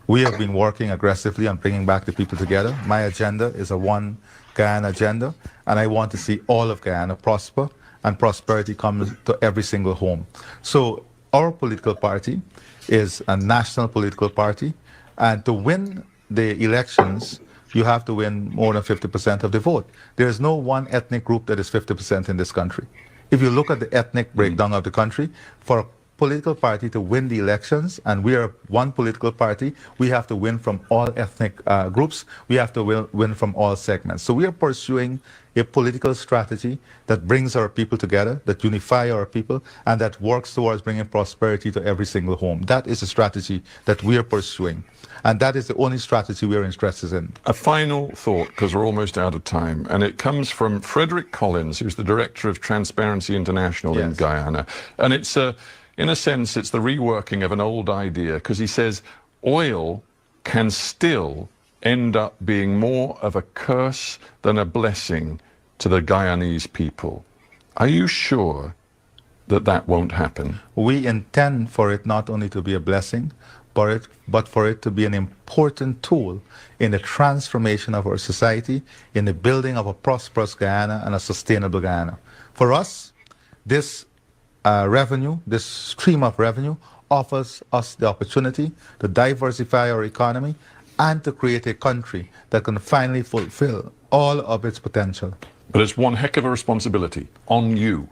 E: We have been working aggressively on bringing back the people together. My agenda is a one Guyana agenda, and I want to see all of Guyana prosper and prosperity come to every single home. So our political party is a national political party, and to win the elections, you have to win more than 50% of the vote. There is no one ethnic group that is 50% in this country. If you look at the ethnic breakdown of the country, for a political party to win the elections, and we are one political party, we have to win from all ethnic groups. We have to win from all segments. So we are pursuing a political strategy that brings our people together, that unify our people, and that works towards bringing prosperity to every single home. That is a strategy that we are pursuing. And that is the only strategy we are interested in.
B: A final thought, because we're almost out of time, and it comes from Frederick Collins, who's the director of Transparency International in Guyana. And it's in a sense, it's the reworking of an old idea, because he says oil can still end up being more of a curse than a blessing to the Guyanese people. Are you sure that that won't happen?
E: We intend for it not only to be a blessing, but for it to be an important tool in the transformation of our society, in the building of a prosperous Guyana and a sustainable Guyana. For us, this revenue, this stream of revenue, offers us the opportunity to diversify our economy and to create a country that can finally fulfill all of its potential.
B: But it's one heck of a responsibility on you.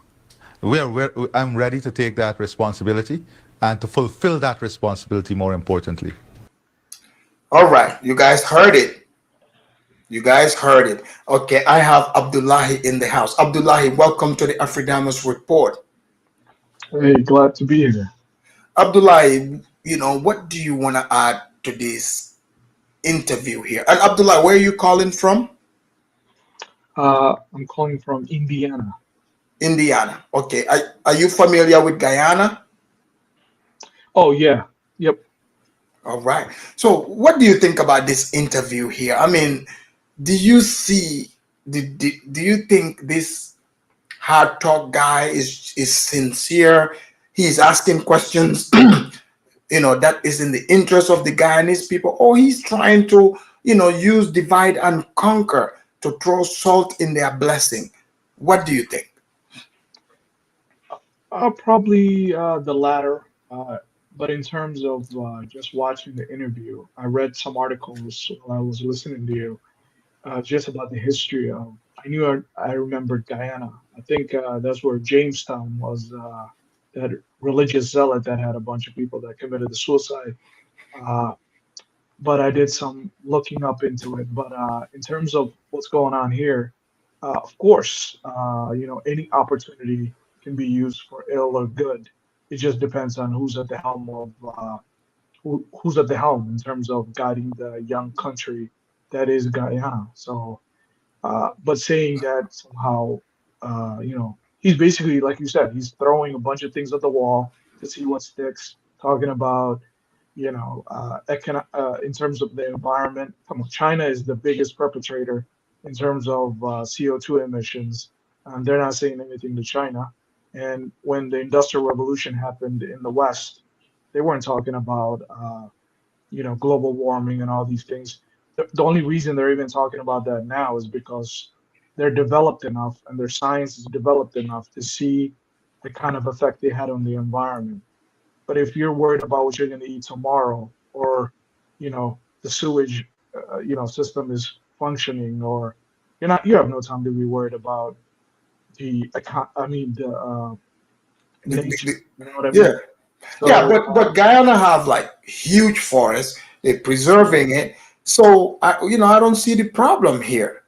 E: I'm ready to take that responsibility and to fulfill that responsibility, more importantly.
D: All right, you guys heard it. You guys heard it. Okay, I have Abdullahi in the house. Abdullahi, welcome to the Afridamus Report.
G: Hey, glad to be here.
D: Abdullahi, what do you want to add to this interview here? And Abdullahi, where are you calling from?
G: I'm calling from Indiana.
D: Indiana. Okay. Are you familiar with Guyana?
G: Oh, yeah. Yep.
D: All right. So what do you think about this interview here? I mean, do you think this hard talk guy is sincere? He's asking questions, that is in the interest of the Guyanese people, or he's trying to, use divide and conquer to throw salt in their blessing? What do you think?
G: Probably the latter. But in terms of just watching the interview, I read some articles while I was listening to you, just about the history of. I remembered Guyana. I think that's where Jamestown was. That religious zealot that had a bunch of people that committed the suicide. But I did some looking up into it. But in terms of what's going on here, of course, any opportunity can be used for ill or good. It just depends on who's at the helm of who's at the helm in terms of guiding the young country that is Guyana. So, but saying that somehow, he's basically, like you said, he's throwing a bunch of things at the wall to see what sticks. Talking about, in terms of the environment. Come on, China is the biggest perpetrator in terms of CO2 emissions. They're not saying anything to China. And when the Industrial Revolution happened in the West, they weren't talking about, global warming and all these things. The only reason they're even talking about that now is because they're developed enough and their science is developed enough to see the kind of effect they had on the environment. But if you're worried about what you're going to eat tomorrow, or, the sewage, system is functioning, or you have no time to be worried about nature, you know what I mean?
D: Yeah.
G: So,
D: but Guyana have like huge forests. They're preserving it. So I don't see the problem here.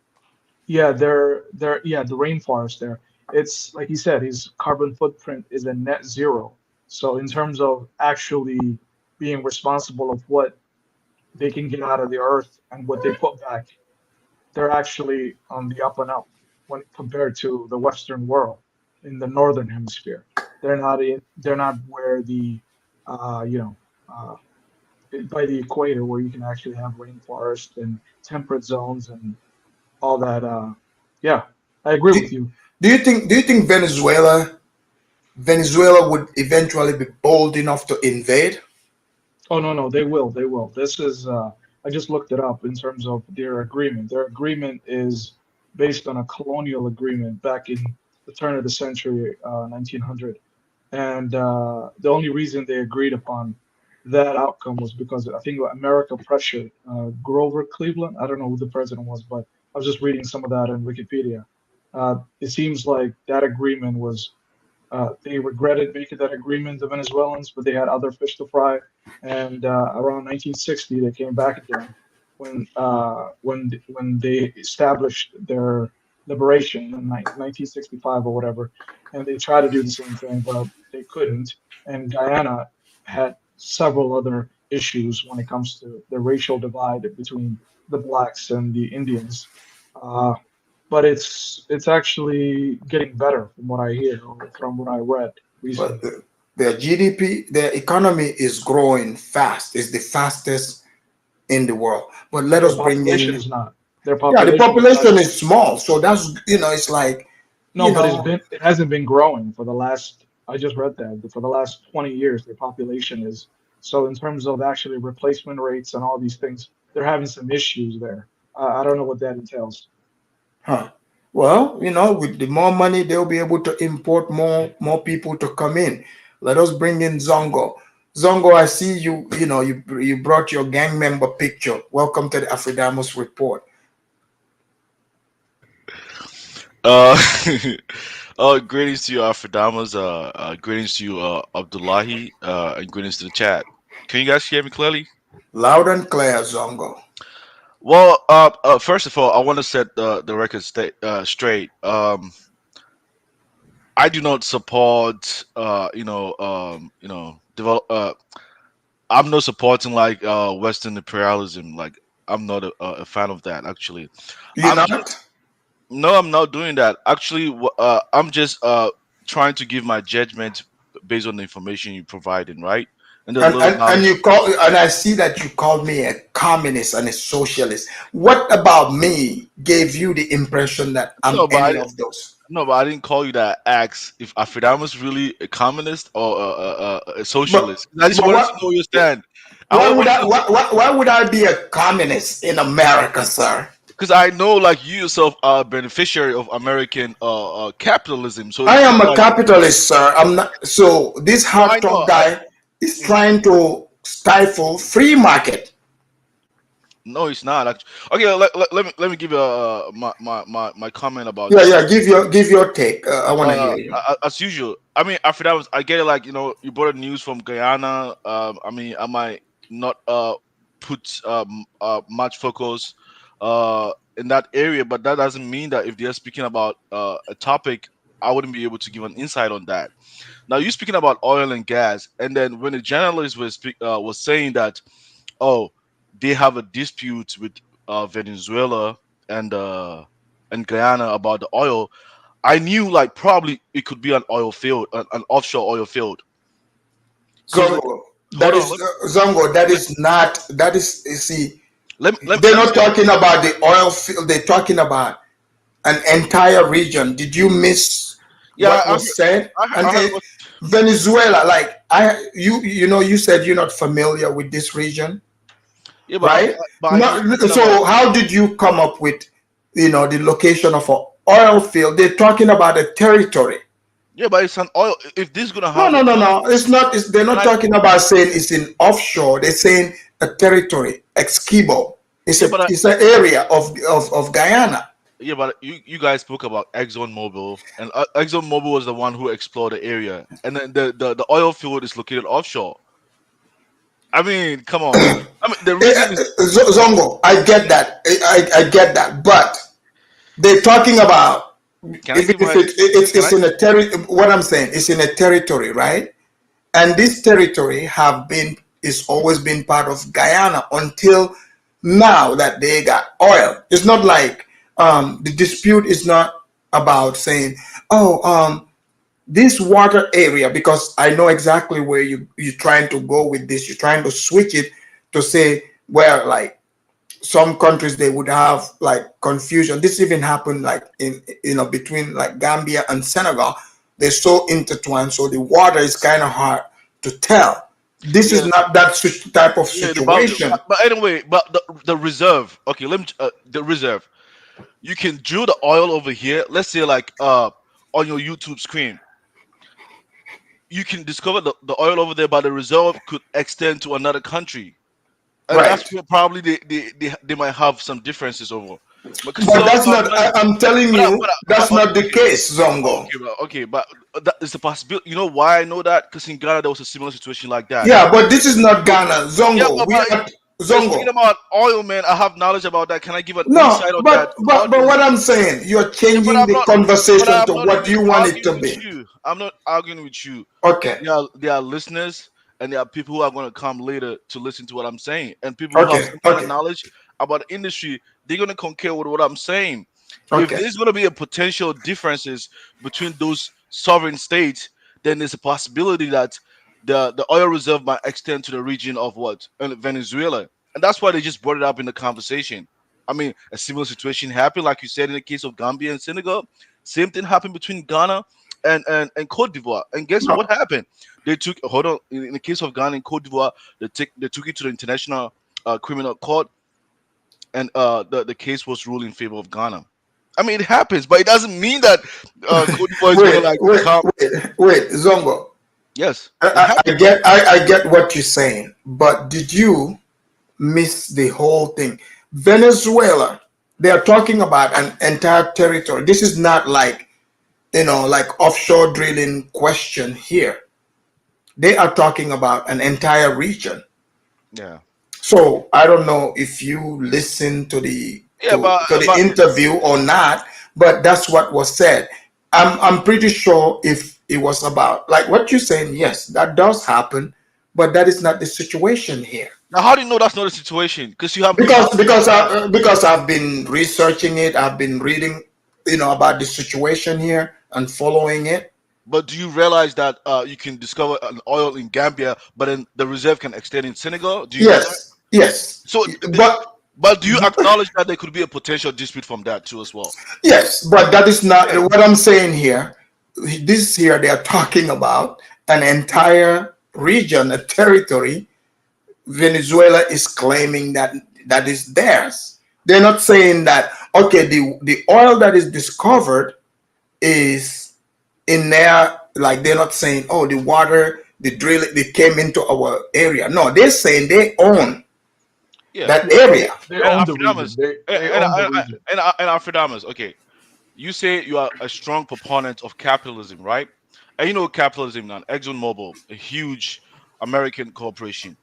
G: Yeah, the rainforest there. it's like he said, his carbon footprint is a net zero. So in terms of actually being responsible of what they can get out of the earth and what they put back, they're actually on the up and up when compared to the Western world in the northern hemisphere. They're not where the you know uh, by the equator where you can actually have rainforest and temperate zones and all that. Yeah, I agree
D: Do,
G: with you.
D: do you think Venezuela would eventually be bold enough to invade?
G: Oh no, no, they will. This is I just looked it up in terms of their agreement. Their agreement is based on a colonial agreement back in the turn of the century, 1900. And the only reason they agreed upon that outcome was because I think America pressured Grover Cleveland. I don't know who the president was, but I was just reading some of that on Wikipedia. It seems like that agreement was they regretted making that agreement, the Venezuelans, but they had other fish to fry. And around 1960, they came back again when they established their liberation in 1965 or whatever, and they tried to do the same thing, but they couldn't. And Guyana had several other issues when it comes to the racial divide between the blacks and the Indians. Uh, but it's actually getting better from what I hear or from what I read
D: But
G: recently.
D: their GDP, their economy is growing fast. It's the fastest in the world. But let
G: Their
D: us bring
G: population
D: in,
G: is not. Their
D: yeah, the
G: population is not.
D: population is small. So that's, it's like,
G: No,
D: you
G: but
D: know,
G: it hasn't been growing for the last. I just read that for the last 20 years, their population is. So in terms of actually replacement rates and all these things, they're having some issues there. I don't know what that entails.
D: huh. Well, with the more money, they'll be able to import more people to come in. Let us bring in Zongo. Zongo, I see you, you brought your gang member picture. Welcome to the Afridamus report.
H: Uh, greetings to you, Afrodamas. Greetings to you, Abdullahi. And greetings to the chat. Can you guys hear me clearly?
D: Loud and clear, Zongo.
H: Well, first of all, I want to set the record straight. I do not support, develop. I'm not supporting like Western imperialism. Like, I'm not a fan of that. Actually,
D: You
H: I'm
D: not?
H: just no, I'm not doing that. Actually, I'm just trying to give my judgment based on the information you provided, right? And the
D: And,
H: little
D: and and
H: knowledge.
D: and I see that you called me a communist and a socialist. What about me gave you the impression that I'm
H: No, but
D: any
H: I
D: of those?
H: no, but I didn't call you that. Ask if Afridam was really a communist or a
D: But
H: socialist. I just
D: but
H: wanted to
D: what
H: know your stand.
D: why would
H: Want
D: I
H: to know
D: why would I be a communist in America, sir?
H: because I know like you yourself are a beneficiary of American capitalism. So
D: I
H: it's
D: am a
H: like
D: capitalist, sir. I'm not. So this
H: no, I
D: hard
H: know.
D: talk guy is trying to stifle free market.
H: No, it's not. Okay, let me give you my comment about
D: Yeah,
H: this.
D: yeah. Give your take. I want to hear you.
H: As usual, I mean, after that was I get it. Like you brought the news from Guyana. I mean, I might not put much focus in that area, but that doesn't mean that if they're speaking about a topic, I wouldn't be able to give an insight on that. Now, you speaking about oil and gas, and then when the journalist was saying that, oh, they have a dispute with Venezuela and uh, and Guyana about the oil. I knew like probably it could be an oil field, an offshore oil field. Cause
D: Zongo,
H: hold
D: that
H: on,
D: is Zongo. That
H: let,
D: is not. That is. You see, they're
H: let me
D: not
H: say
D: talking about the oil field. They're talking about an entire region. Did you miss
H: yeah,
D: what was said? And
H: I heard what
D: Venezuela, like you said you're not familiar with this region,
H: yeah,
D: right?
H: but I know
D: No,
H: speaking about
D: so how did you come up with, the location of an oil field? They're talking about a territory.
H: yeah, but it's an oil. If this is gonna
D: No,
H: have
D: no,
H: an
D: no,
H: oil,
D: no. It's not. They're not
H: like
D: talking about saying it's in offshore. They're saying a territory, Esquibo. It's
H: yeah,
D: a
H: but
D: it's an area of Guyana.
H: yeah, but you guys spoke about Exxon Mobil, and Exxon Mobil was the one who explored the area, and then the oil field is located offshore. I mean, come on. I mean, the reason is
D: Zongo, I get that. I get that, but they're talking about
H: Can I give my?
D: It's in a territory. What I'm saying, it's in a territory, right? And this territory is always been part of Guyana until now that they got oil. It's not like the dispute is not about saying, oh, this water area, because I know exactly where you're trying to go with this. You're trying to switch it to say where, like, some countries they would have like confusion. This even happened like in between like Gambia and Senegal. They're so intertwined, so the water is kind of hard to tell. This is not that type of situation.
H: But anyway, but the reserve. Okay, let me the reserve. You can drill the oil over here. Let's say like on your YouTube screen. You can discover the oil over there, but the reserve could extend to another country. And that's where probably they might have some differences over.
D: But that's not. I'm telling you, that's not the case, Zongo.
H: Okay, but that is a possibility. You know why I know that? Because in Ghana there was a similar situation like that.
D: Yeah, but this is not Ghana, Zongo.
H: Yeah, Zongo. Speaking about oil, man, I have knowledge about that. Can I give an insight on that?
D: But what I'm saying, you're changing the conversation to what you want it to be.
H: I'm not arguing with you.
D: Okay.
H: There are listeners. And there are people who are going to come later to listen to what I'm saying. And people who have some kind of knowledge about the industry, they're going to concur with what I'm saying. If there's going to be a potential differences between those sovereign states, then there's a possibility that the oil reserve might extend to the region of Venezuela. And that's why they just brought it up in the conversation. I mean, a similar situation happened, like you said, in the case of Gambia and Senegal. Same thing happened between Ghana and Cote d'Ivoire. And guess what happened? They took in the case of Ghana and Cote d'Ivoire, they took it to the International Criminal Court, and the case was ruled in favor of Ghana. I mean, it happens, but it doesn't mean that Cote d'Ivoire is going to
D: wait, Zongo.
H: Yes,
D: I get what you're saying, but did you miss the whole thing? Venezuela, they are talking about an entire territory. This is not like like offshore drilling question here. They are talking about an entire region.
H: Yeah.
D: So I don't know if you listen to the interview or not, but that's what was said. I'm pretty sure if it was about like what you're saying, yes, that does happen, but that is not the situation here.
H: Now, how do you know that's not the situation? Because you have
D: because I've been researching it. I've been reading, about the situation here and following it.
H: But do you realize that you can discover an oil in Gambia, but then the reserve can extend in Senegal? Do you
D: Yes.
H: So, but do you acknowledge that there could be a potential dispute from that too as well?
D: Yes, but that is not what I'm saying here. This here they are talking about an entire region, a territory. Venezuela is claiming that is theirs. They're not saying that the oil that is discovered is in there. Like they're not saying the water, the drill, they came into our area. No, they're saying they own that area.
G: They own the region.
H: And Alfredamas, okay. You say you are a strong proponent of capitalism, right? And you know capitalism now. Exxon Mobil, a huge American corporation.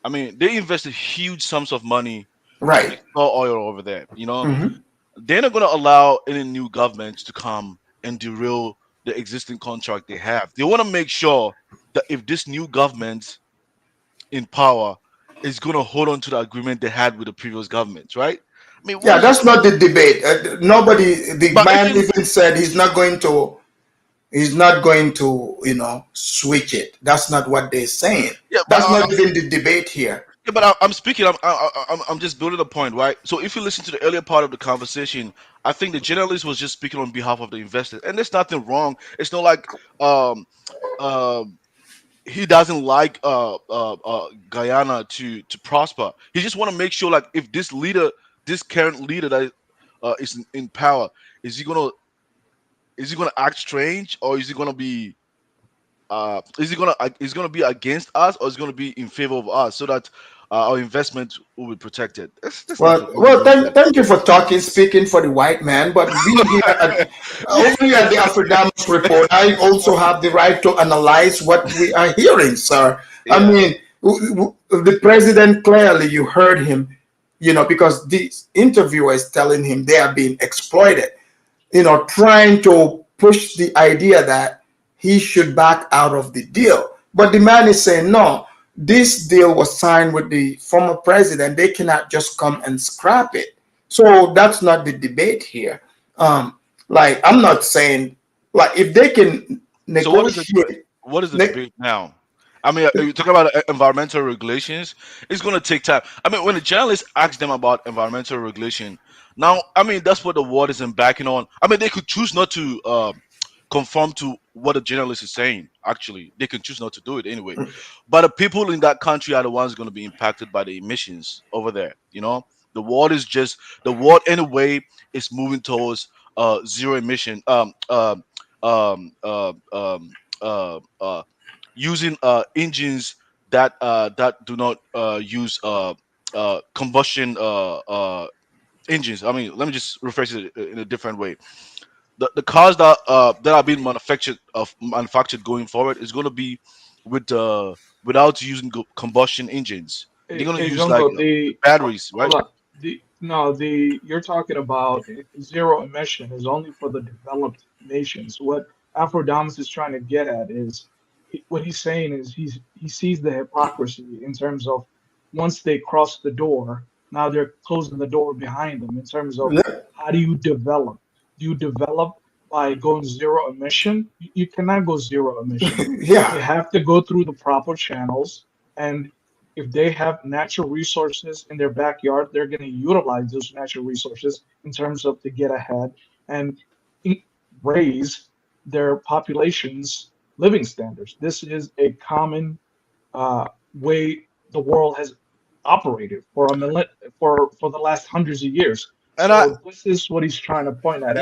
H: I mean, they invested huge sums of money
D: to
H: explore oil over there. They're not going to allow any new governments to come and derail the existing contract they have. They want to make sure that if this new government in power is going to hold on to the agreement they had with the previous governments, right? I mean,
D: that's not the debate. The man even said he's not going to, switch it. That's not what they're saying. Yeah, that's not even the debate here.
H: Yeah, but I'm speaking. I'm just building a point, right? So if you listen to the earlier part of the conversation, I think the journalist was just speaking on behalf of the investors, and there's nothing wrong. It's not like he doesn't like Guyana to prosper. He just want to make sure, like, if this current leader that is in power, is he gonna act strange, or is he gonna be be against us, or is he gonna be in favor of us, so that our investment will be protected?
D: Thank you for speaking for the white man, but over here at the Afrodamus report, I also have the right to analyze what we are hearing, sir. Yeah. I mean, the president, clearly you heard him, because the interviewer is telling him they are being exploited. trying to push the idea that he should back out of the deal. But the man is saying, no, this deal was signed with the former president. They cannot just come and scrap it. So that's not the debate here. Like, I'm not saying, like, if they can negotiate.
H: So what is the debate now? I mean, you talk about environmental regulations. It's going to take time. I mean, when the journalists ask them about environmental regulation, now, I mean, that's what the world isn't backing on. I mean, they could choose not to conform to what the journalist is saying. Actually, they can choose not to do it anyway. But the people in that country are the ones going to be impacted by the emissions over there. The world anyway is moving towards zero emission. Using engines that do not use combustion engines. I mean, let me just rephrase it in a different way. The cars that are being manufactured going forward is going to be without using combustion engines. They're going to use
G: the
H: batteries, right?
G: You're talking about zero emission is only for the developed nations. What Afrodamus is trying to get at is, what he's saying is he sees the hypocrisy in terms of once they cross the door, now they're closing the door behind them in terms of how do you develop? Do you develop by going zero emission? You cannot go zero emission. You have to go through the proper channels, and if they have natural resources in their backyard, they're going to utilize those natural resources in terms of to get ahead and raise their populations' living standards. This is a common way the world has operated for the last hundreds of years. And this is what he's trying to point at.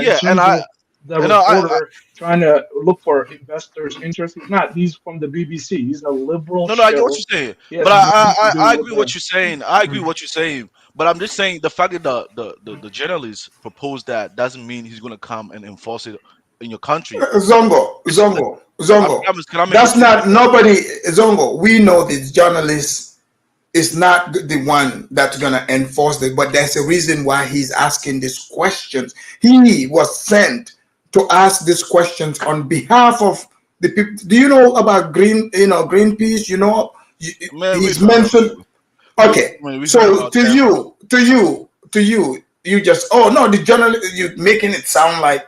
G: The reporter trying to look for investors' interest. He's not. He's from the BBC. He's a liberal.
H: No, I get what you're saying. But I agree with what you're saying. I agree with what you're saying. But I'm just saying the fact that the journalist proposed that doesn't mean he's going to come and enforce it in your country.
D: Zongo. That's not nobody. Zongo. We know the journalist is not the one that's going to enforce it, but there's a reason why he's asking these questions. He was sent to ask these questions on behalf of the people. Do you know about Greenpeace? He's mentioned. Okay, so to you, you just, oh no, the journalist, you're making it sound like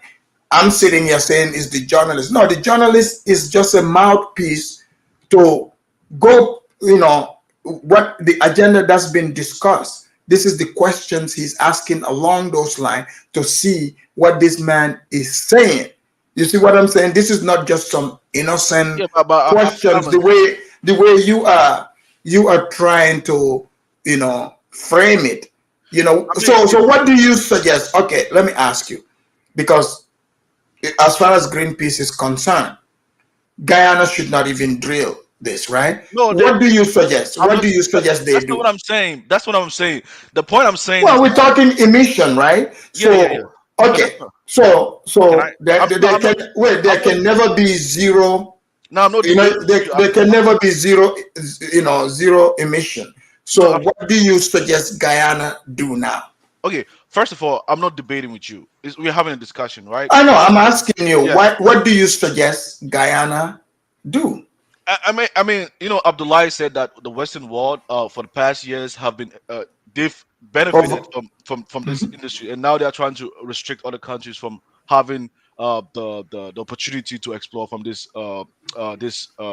D: I'm sitting here saying is the journalist. No, the journalist is just a mouthpiece to go, what the agenda that's been discussed. This is the questions he's asking along those lines to see what this man is saying. You see what I'm saying? This is not just some innocent questions. The way you are trying to, frame it. So what do you suggest? Okay, let me ask you, because as far as Greenpeace is concerned, Guyana should not even drill this, right? No. What do you suggest? What do you suggest they do?
H: That's what I'm saying. That's what I'm saying. The point I'm saying.
D: Well, we're talking emission, right?
H: Yeah.
D: Okay. So there can never be zero.
H: No, I'm not.
D: There can never be zero. Zero emission. So what do you suggest Guyana do now?
H: Okay. First of all, I'm not debating with you. We're having a discussion, right?
D: I know. I'm asking you. Yeah. What do you suggest Guyana do?
H: I mean, Abdullahi said that the Western world, for the past years, have been they've benefited from this industry, and now they are trying to restrict other countries from having the opportunity to explore from this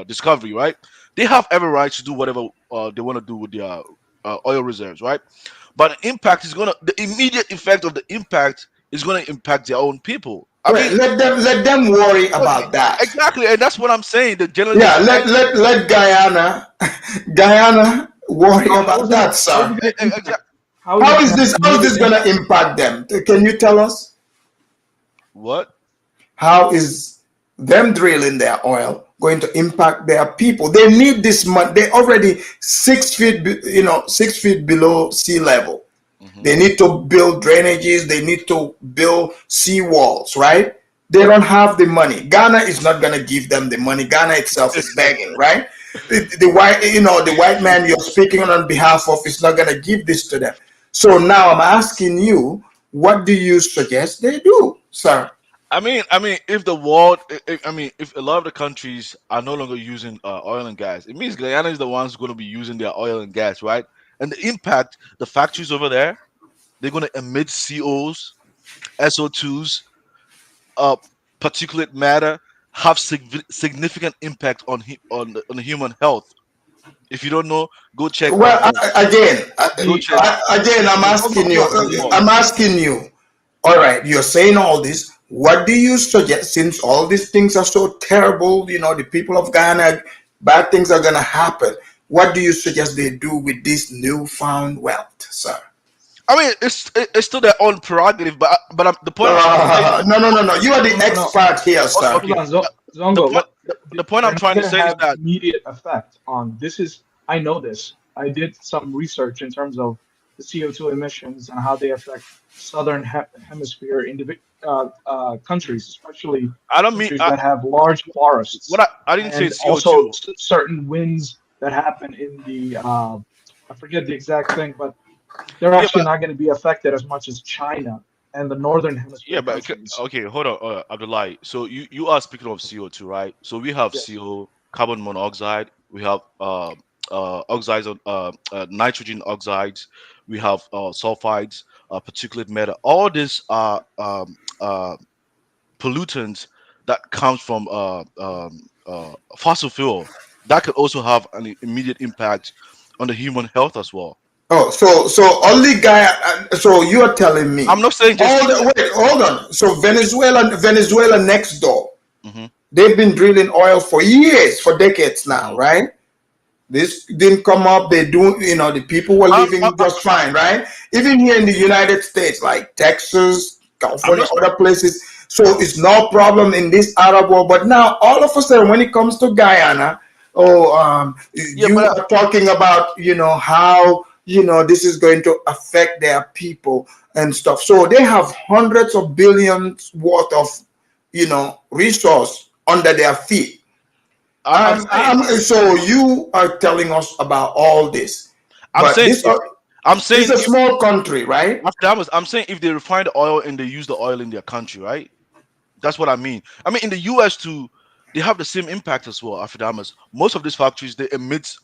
H: discovery. Right? They have every right to do whatever they want to do with their oil reserves, right? But the immediate effect of the impact is going to impact their own people. I mean,
D: let them worry about that.
H: Exactly, and that's what I'm saying.
D: Let Guyana worry about that, sir. How is this going to impact them? Can you tell us?
H: What?
D: How is them drilling their oil going to impact their people? They need this money. They're already 6 feet, 6 feet below sea level. They need to build drainages. They need to build sea walls, right? They don't have the money. Ghana is not going to give them the money. Ghana itself is begging, right? The white man you're speaking on behalf of is not going to give this to them. So now I'm asking you, what do you suggest they do, sir?
H: I mean, if the world, if a lot of the countries are no longer using oil and gas, it means Guyana is the ones going to be using their oil and gas, right? And the impact, the factories over there, they're going to emit COs, SO2s, uh, particulate matter, have significant impact on on the human health. If you don't know, go check.
D: Well,
H: Go check.
D: again, I'm asking you. All right, you're saying all this. What do you suggest? Since all these things are so terrible, the people of Ghana, bad things are gonna happen. What do you suggest they do with this newfound wealth, sir?
H: I mean, it's still their own prerogative, but the point.
D: No. You are the expert here, sir.
H: Okay.
G: Zongo,
H: The point I'm trying to say is that
G: immediate effect on this is. I know this. I did some research in terms of the CO2 emissions and how they affect southern hemisphere countries, especially
H: I don't mean
G: countries that have large forests.
H: what I didn't say
G: and
H: CO2.
G: also certain winds that happen in the I forget the exact thing, but they're actually not going to be affected as much as China and the northern hemisphere.
H: Yeah, but
G: countries.
H: okay, hold on, Abdullahi. So you are speaking of CO2, right? So we have
G: Yes.
H: CO, carbon monoxide. We have oxides on nitrogen oxides. We have sulfides, particulate matter. All these are pollutants that comes from fossil fuel that could also have an immediate impact on the human health as well.
D: Oh, so only guy. So you are telling me?
H: I'm not saying just
D: Wait, hold on. So Venezuela next door.
H: Mhm.
D: They've been drilling oil for years, for decades now, right? This didn't come up. They do, the people were living just fine, right? Even here in the United States, like Texas, California, other places. So it's no problem in this Arab world. But now, all of a sudden, when it comes to Guyana, you are talking about, how, this is going to affect their people and stuff. So they have hundreds of billions worth of, resource under their feet. So you are telling us about all this.
H: I'm saying
D: it's a small country, right?
H: I'm saying if they refine the oil and they use the oil in their country, right? That's what I mean. I mean, in the US too, they have the same impact as well. After most of these factories, they emit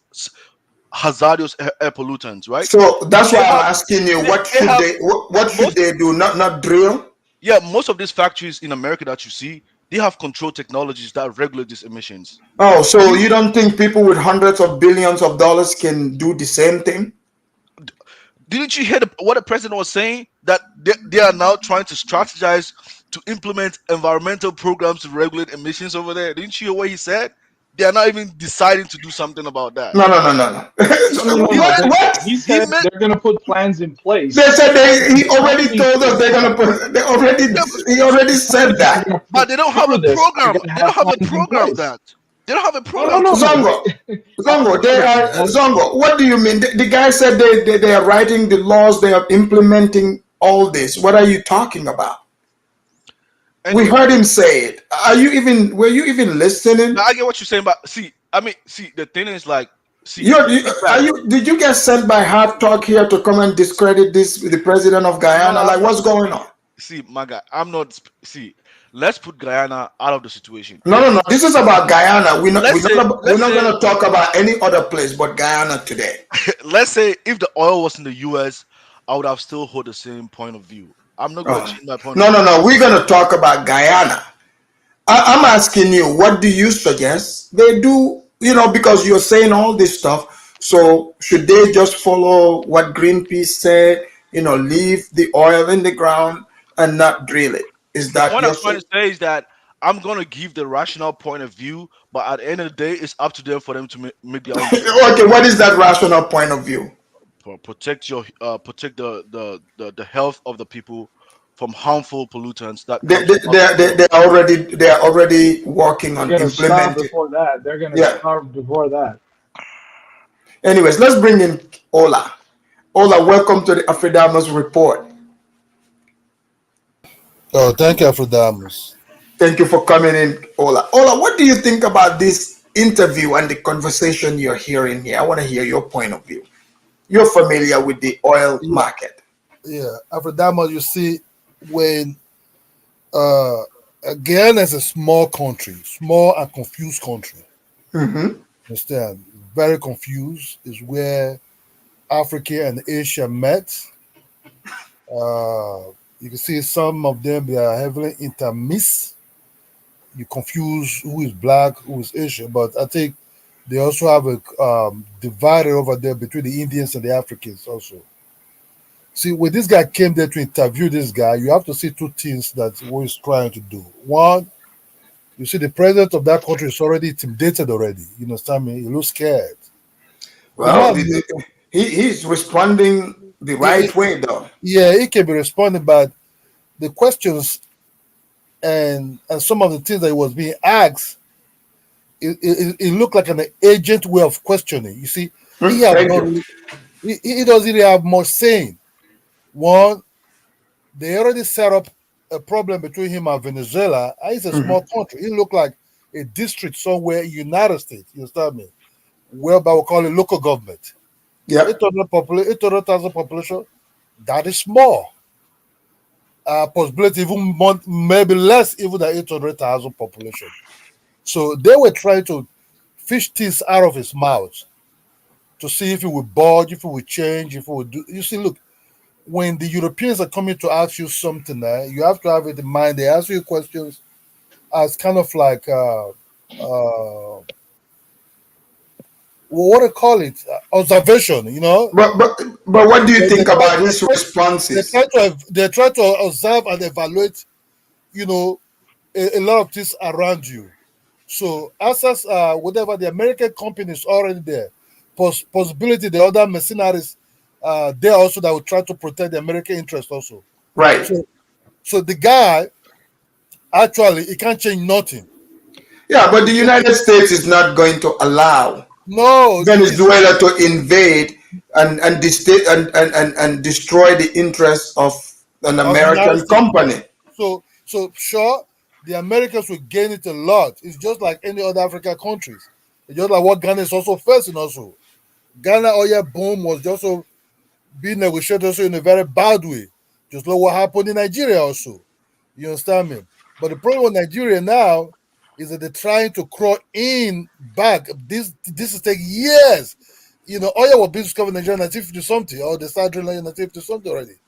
H: hazardous air pollutants, right?
D: So that's why I'm asking you, what should they do? Not drill?
H: Yeah, most of these factories in America that you see, they have control technologies that regulate these emissions.
D: Oh, so you don't think people with hundreds of billions of dollars can do the same thing?
H: Didn't you hear what the president was saying? That they are now trying to strategize to implement environmental programs to regulate emissions over there. Didn't you hear what he said? They are not even deciding to do something about that.
D: No.
G: What? He said they're going to put plans in place.
D: They said he already told us they're going to put. He already said that.
H: But they don't have a program. They don't have a program that. They don't have a program.
D: No. Zongo. What do you mean? The guy said they are writing the laws. They are implementing all this. What are you talking about? And we heard him say it. Were you even listening?
H: I get what you're saying, but the thing is like,
D: did you get sent by Hard Talk here to come and discredit the president of Guyana? What's going on?
H: See, my guy, let's put Guyana out of the situation.
D: No. This is about Guyana. We're not going to talk about any other place but Guyana today.
H: Let's say if the oil was in the US, I would have still hold the same point of view. I'm not going to change my point.
D: No. We're going to talk about Guyana. I'm asking you, what do you suggest they do? Because you're saying all this stuff. So should they just follow what Greenpeace said? Leave the oil in the ground and not drill it? Is that
H: what I'm trying to say? Is that I'm going to give the rational point of view, but at the end of the day, it's up to them for them to make their own.
D: Okay, what is that rational point of view?
H: Protect the health of the people from harmful pollutants that
D: they're already working on implementing.
G: Before that, they're going to starve before that.
D: Anyways, let's bring in Ola. Ola, welcome to the Afridamus Report.
I: Oh, thank you, Afridamus.
D: Thank you for coming in, Ola. Ola, what do you think about this interview and the conversation you're hearing here? I want to hear your point of view. You're familiar with the oil market.
I: Yeah, Afridamus, you see, when Guyana is a small country, small and confused country.
D: Mm-hmm.
I: Understand? Very confused. Is where Africa and Asia met. You can see some of them, they are heavily intermixed. You confuse who is black, who is Asian, but I think they also have a divided over there between the Indians and the Africans also. See, when this guy came there to interview this guy, you have to see two things that what he's trying to do. One, you see the president of that country is already intimidated already. You understand me? He looks scared. You know,
D: Well, he's responding the right way, though.
I: yeah, he can be responding, but the questions and some of the things that he was being asked, it looked like an agent way of questioning. You see, he have
D: Thank
I: not
D: you.
I: really, he doesn't really have much saying. One, they already set up a problem between him and Venezuela. And it's a small country. It looked like a district somewhere in United States. You understand me? Whereby we call it local government.
D: Yeah.
I: 800,000 population. That is small. Possibility even more, maybe less even than 800,000 population. So they were trying to fish things out of his mouth to see if he would budge, if he would change, if he would do. You see, look, when the Europeans are coming to ask you something, you have to have it in mind. They ask you questions as kind of like what do you call it? Observation, you know.
D: But what do you think
I: They
D: about his
I: they
D: responses?
I: try to observe and evaluate, you know, a lot of things around you. So as whatever the American companies already there, possibility the other mercenaries there also that will try to protect the American interest also.
D: Right.
I: So the guy actually he can't change nothing.
D: Yeah, but the United States is not going to allow
I: No,
D: Venezuela to invade and destroy the interests of an
I: of the United
D: American
I: States.
D: company.
I: So sure, the Americans will gain it a lot. It's just like any other African countries. It's just like what Ghana is also facing also. Ghana oil boom was just also being negotiated also in a very bad way. Just like what happened in Nigeria also. You understand me? But the problem with Nigeria now is that they're trying to crawl in back. This is taking years. You know, oil was being discovered in Nigeria in 1950 something, or they started drilling in 1950 something already.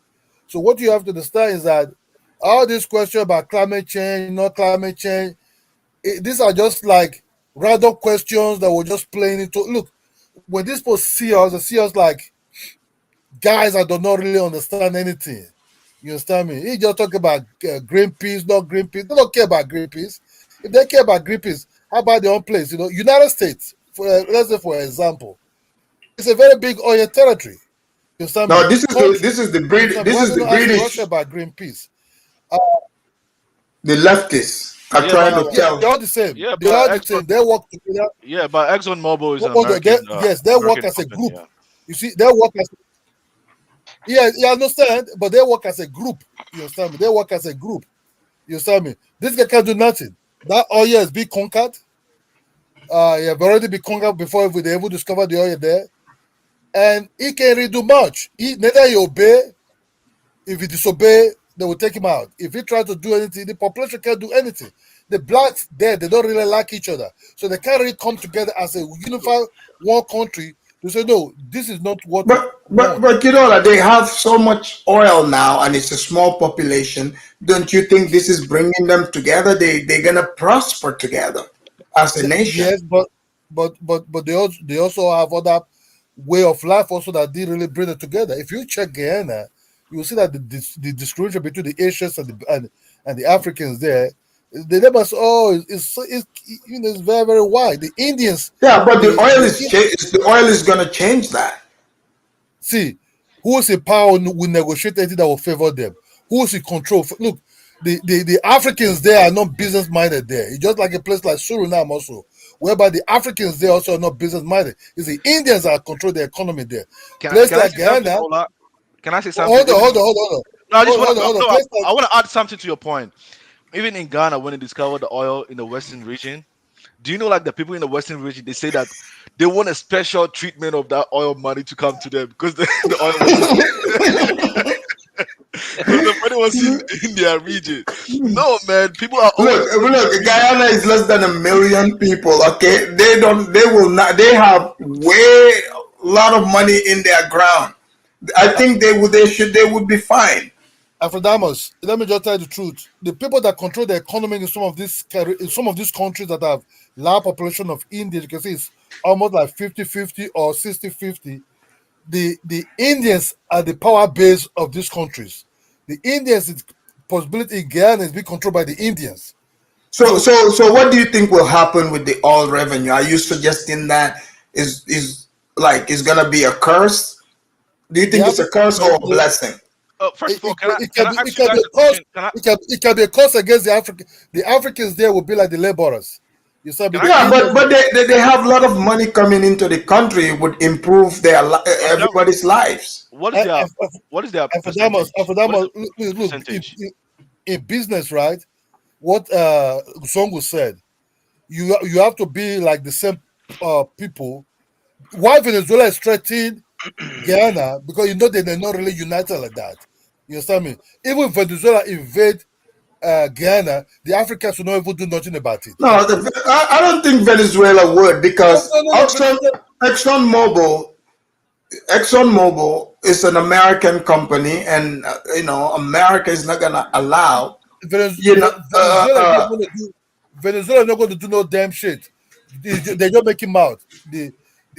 I: So what you have to understand is that all this question about climate change, not climate change, these are just like random questions that we're just playing into. Look, when these people see us, they see us like guys that do not really understand anything. You understand me? He just talk about Greenpeace, not Greenpeace. They don't care about Greenpeace. If they care about Greenpeace, how about their own place? You know, United States, let's say for example, it's a very big oil territory. You understand me?
D: No, this is the British.
I: Russia about Greenpeace.
D: The leftists are trying to tell.
I: They're all the same.
H: Yeah,
I: They're all
H: but
I: the same. They work together.
H: Yeah, but Exxon Mobil is an
I: Well,
H: American.
I: yes, they work
H: American
I: as a
H: company,
I: group.
H: yeah.
I: You see, they work as yeah, you understand, but they work as a group. You understand me? They work as a group. You understand me? This guy can't do nothing. That oil has been conquered. He have already been conquered before they ever discovered the oil there. And he can't really do much. Neither he obey. If he disobey, they will take him out. If he try to do anything, the population can't do anything. The blacks there, they don't really like each other. So they can't really come together as a unified one country to say, no, this is not what
D: But you know that they have so much oil now, and it's a small population. Don't you think this is bringing them together? They're gonna prosper together as a nation.
I: Yes, but they also have other way of life also that didn't really bring it together. If you check Guyana, you will see that the discrimination between the Asians and the Africans there, the neighbors, it's very, very wide. The Indians,
D: Yeah, but the oil is gonna change that.
I: see, who's in power will negotiate anything that will favor them. Who's in control? Look, the Africans there are not business minded there. It's just like a place like Suriname also, whereby the Africans there also are not business minded. It's the Indians that control the economy there. Place like Guyana.
H: Can I say something?
I: Hold on.
H: No, I want to add something to your point. Even in Ghana, when they discovered the oil in the western region, do you know, like the people in the western region, they say that they want a special treatment of that oil money to come to them because the oil was when anyone's in their region. No, man. People are
D: Look, Guyana is less than 1 million people. Okay, they will not. They have way a lot of money in their ground. I think they would be fine.
I: Afrodamos, let me just tell you the truth. The people that control the economy in some of these countries that have large population of Indians, you can see it's almost like 50-50 or 60-50. The Indians are the power base of these countries. The Indians, the possibility in Guyana is being controlled by the Indians.
D: So what do you think will happen with the oil revenue? Are you suggesting that is gonna be a curse? Do you think it's a curse or a blessing?
H: First of all,
I: It can be a curse against the African. The Africans there will be like the laborers. You said,
D: yeah, but they have a lot of money coming into the country. It would improve everybody's lives.
H: What is their percentage?
I: Look, in business, right? What Zongo said, you have to be like the same people. Why Venezuela is threatening Guyana? Because you know they're not really united like that. You understand me? Even Venezuela invade Guyana, the Africans will not even do nothing about it.
D: No, I don't think Venezuela would, because Exxon Mobil is an American company, and America is not gonna allow.
I: Venezuela is not going to do no damn shit. They're just making mouth. The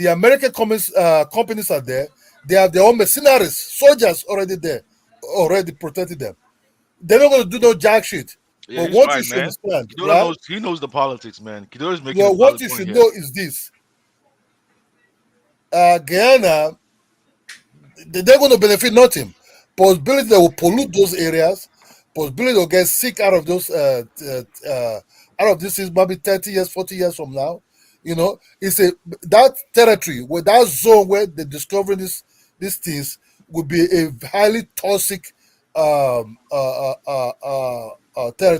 I: American companies are there. They have their own mercenaries, soldiers already there, already protecting them. They're not going to do no jack shit.
H: Yeah,
I: but what you should understand,
H: he knows the politics, man. Kidora's making
I: what you should know is this: Guyana, they're going to benefit nothing. Possibility they will pollute those areas. Possibility they'll get sick out of those this is maybe 30 years, 40 years from now. It's that territory where that zone where they're discovering these things would be a highly toxic territory.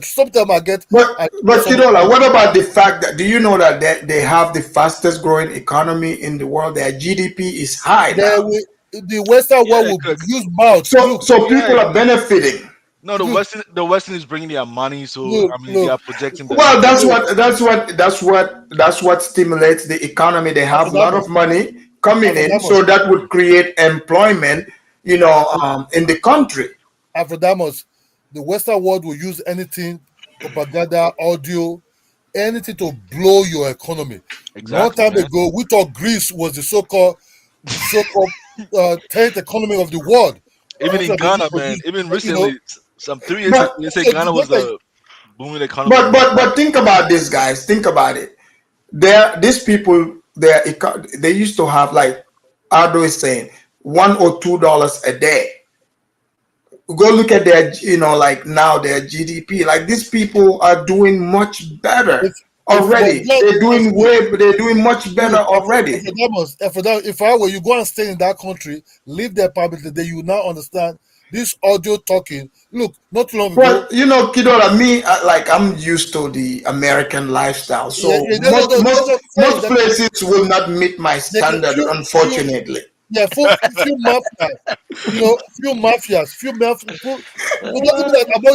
I: Sometimes I get.
D: But Kidola, what about the fact that, do you know that they have the fastest growing economy in the world? Their GDP is high now.
I: The Western world will use mouth.
D: So people are benefiting.
H: No, the Western is bringing their money, so they are projecting.
D: Well, that's what stimulates the economy. They have a lot of money coming in, so that would create employment, in the country.
I: Afrodamos, the Western world will use anything, propaganda, audio, anything to blow your economy.
H: Exactly,
I: long time ago, we thought Greece was the so-called 10th economy of the world.
H: Even in Ghana, man. Even recently, some 3 years ago, they say Ghana was the booming economy.
D: But think about this, guys. Think about it. These people, they used to have, like Aldo is saying, $1 or $2 a day. Go look at their, like now their GDP. Like, these people are doing much better already. They're doing much better already.
I: If I were you, go and stay in that country, live there permanently, then you now understand this audio talking. Look, not long ago.
D: Well, Kidola, me, I'm used to the American lifestyle, so most places will not meet my standard, unfortunately.
I: Yeah, few mafias. About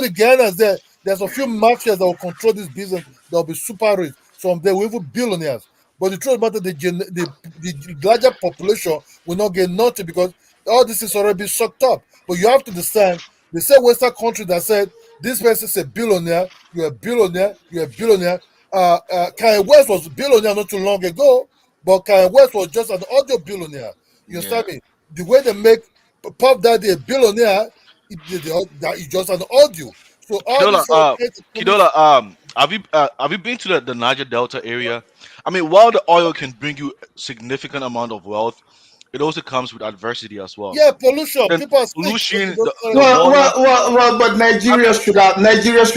I: the Guyanans there's a few mafias that will control this business. They'll be super rich. Some they will even billionaires. But the truth about the larger population will not get nothing, because all this is already sucked up. But you have to understand, they say Western country that said this person is a billionaire, you're a billionaire, you're a billionaire. Kanye West was a billionaire not too long ago, but Kanye West was just an audio billionaire. You understand me? The way they make Pop Daddy a billionaire, it's just an audio. So
H: Kidola, have you been to the Niger Delta area? I mean, while the oil can bring you significant amount of wealth, it also comes with adversity as well.
I: Yeah, pollution. People are
H: pollution.
D: But Nigeria should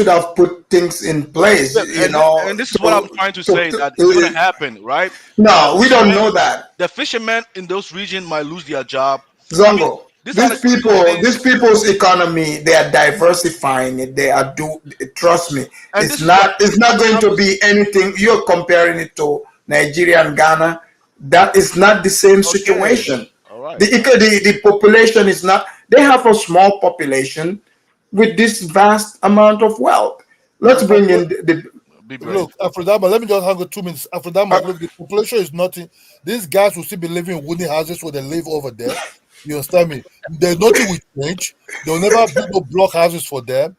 D: have put things in place.
H: And this is what I'm trying to say, that it's going to happen, right?
D: No, we don't know that.
H: The fishermen in those regions might lose their job.
D: Zongo, these people's economy, they are diversifying it. They are trust me. It's not going to be anything. You're comparing it to Nigeria and Ghana. That is not the same situation.
H: All right.
D: The population is not. They have a small population, with this vast amount of wealth. Let's bring in the
H: Be brave.
I: Look, Afrodama, let me just hang on 2 minutes. Afrodama, look, the population is nothing. These guys will still be living in wooden houses where they live over there. You understand me? There's nothing will change. There'll never be no block houses for them.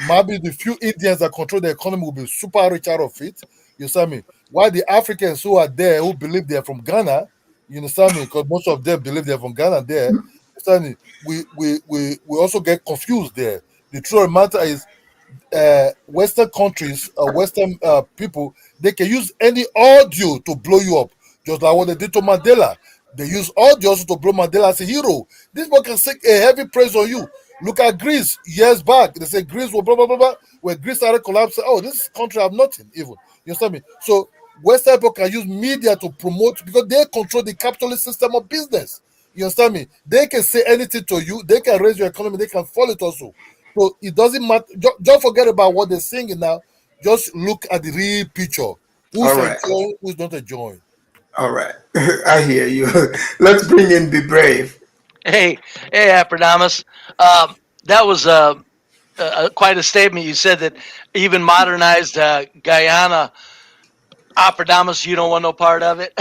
I: Maybe the few Indians that control the economy will be super rich out of it. You understand me? While the Africans who are there, who believe they're from Ghana, you understand me? Because most of them believe they're from Ghana there. You understand me? We also get confused there. The truth of the matter is Western countries, Western people, they can use any audio to blow you up, just like what they did to Mandela. They use audio also to blow Mandela as a hero. This one can take a heavy praise on you. Look at Greece years back. They say Greece was blah blah blah blah. When Greece started collapsing, oh, this country have nothing even. You understand me? So Western people can use media to promote because they control the capitalist system of business. You understand me? They can say anything to you. They can raise your economy. They can fall it also. So it doesn't matter. Don't forget about what they're saying now. Just look at the real picture. Who's
D: All right.
I: enjoying, who's not enjoying.
D: All right. I hear you. Let's bring in Be Brave.
J: Hey, Aprodamus. That was quite a statement. You said that even modernized Guyana, Aprodamus, you don't want no part of it.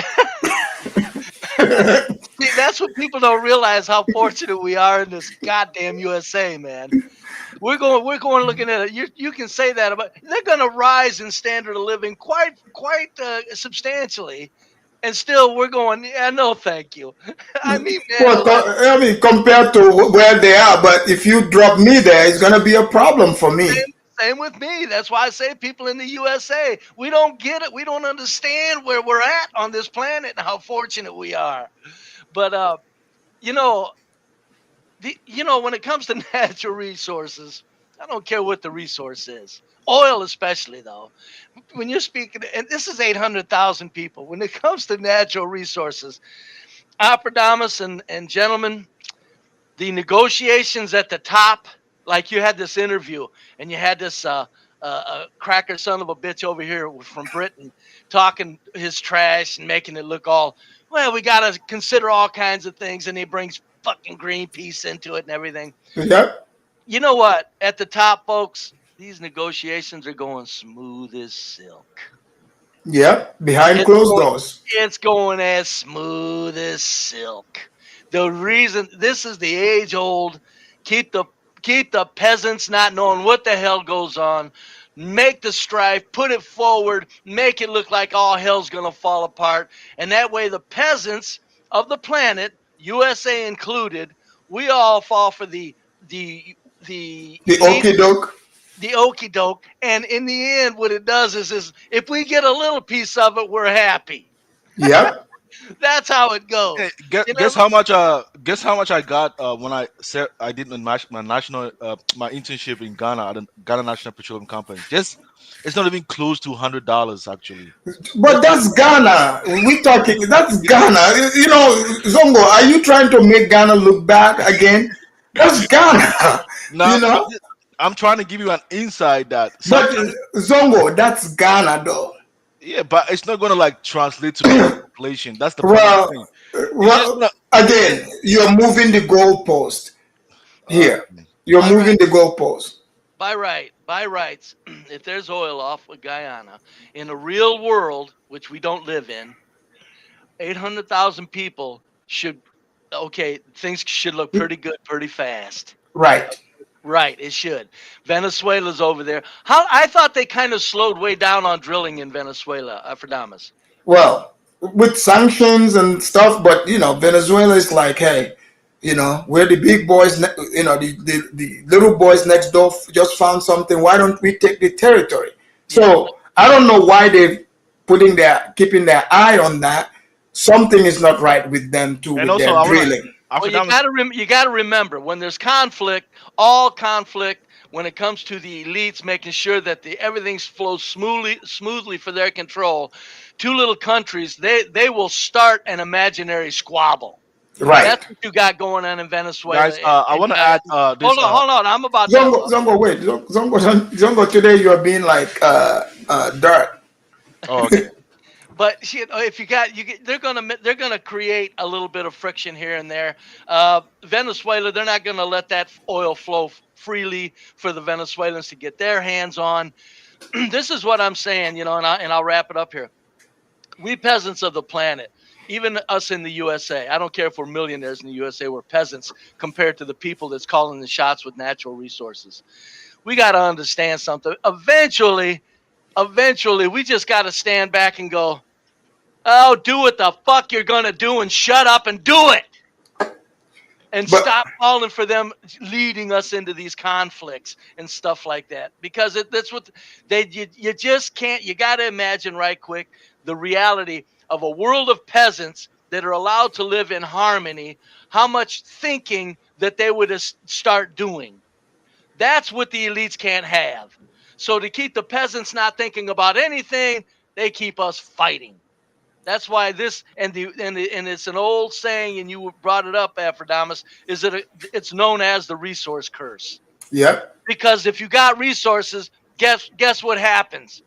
J: See, that's what people don't realize, how fortunate we are in this goddamn USA, man. We're going looking at it. You can say that about, they're going to rise in standard of living quite substantially, and still we're going, yeah, no, thank you. I mean, man,
D: Well, I mean, compared to where they are, but if you drop me there, it's gonna be a problem for me.
J: same with me. That's why I say people in the USA, we don't get it. We don't understand where we're at on this planet and how fortunate we are. But you know, when it comes to natural resources, I don't care what the resource is. Oil, especially, though. When you're speaking, and this is 800,000 people. When it comes to natural resources, Aprodamus and gentlemen, the negotiations at the top, like you had this interview, and you had this cracker son of a bitch over here from Britain talking his trash and making it look all, well, we got to consider all kinds of things, and he brings fucking Greenpeace into it and everything.
D: Yep.
J: You know what? At the top, folks, these negotiations are going smooth as silk.
D: Yep. Behind closed doors.
J: It's going as smooth as silk. The reason, this is the age old, keep the peasants not knowing what the hell goes on, make the strife, put it forward, make it look like all hell's gonna fall apart, and that way the peasants of the planet, USA included, we all fall for the
D: okey doke.
J: The okey doke, and in the end, what it does is if we get a little piece of it, we're happy.
D: Yep.
J: That's how it goes.
H: Hey, guess how much I got when I said I did my national my internship in Ghana at the Ghana National Petroleum Company. It's not even close to $100 actually.
D: But that's Ghana. We talking. That's Ghana. You know, Zongo, are you trying to make Ghana look bad again? That's Ghana.
H: Now,
D: you know.
H: I'm trying to give you an insight that.
D: But Zongo, that's Ghana though.
H: Yeah, but it's not gonna like translate to inflation. That's the
D: Well,
H: thing.
D: Again, you're moving the goalpost here. You're moving the goalpost.
J: By rights, if there's oil off of Guyana, in the real world, which we don't live in, 800,000 people things should look pretty good pretty fast.
D: Right.
J: Right, it should. Venezuela's over there. I thought they kind of slowed way down on drilling in Venezuela, Aprodamus.
D: Well, with sanctions and stuff, but Venezuela is like, hey, we're the big boys. The little boys next door just found something. Why don't we take the territory? So I don't know why they're keeping their eye on that. Something is not right with them too, with their drilling.
J: Well, you got to remember, when there's conflict, all conflict, when it comes to the elites making sure that everything flows smoothly for their control, two little countries, they will start an imaginary squabble.
D: Right.
J: That's what you got going on in Venezuela.
H: Guys, I want to add this.
J: Hold on. I'm about to.
D: Zongo, wait. Zongo, today you're being like dirt.
H: Oh, okay.
J: But if they're gonna create a little bit of friction here and there. Venezuela, they're not gonna let that oil flow freely for the Venezuelans to get their hands on. This is what I'm saying, and I'll wrap it up here. We peasants of the planet, even us in the USA, I don't care if we're millionaires in the USA, we're peasants compared to the people that's calling the shots with natural resources. We got to understand something. Eventually, we just got to stand back and go, oh, do what the fuck you're going to do and shut up and do it. And stop falling for them leading us into these conflicts and stuff like that. Because that's what you just can't. You got to imagine right quick the reality of a world of peasants that are allowed to live in harmony, how much thinking that they would start doing. That's what the elites can't have. So to keep the peasants not thinking about anything, they keep us fighting. That's why this and it's an old saying, and you brought it up, Aphrodite, is that it's known as the resource curse.
D: Yep.
J: Because if you got resources, guess what happens?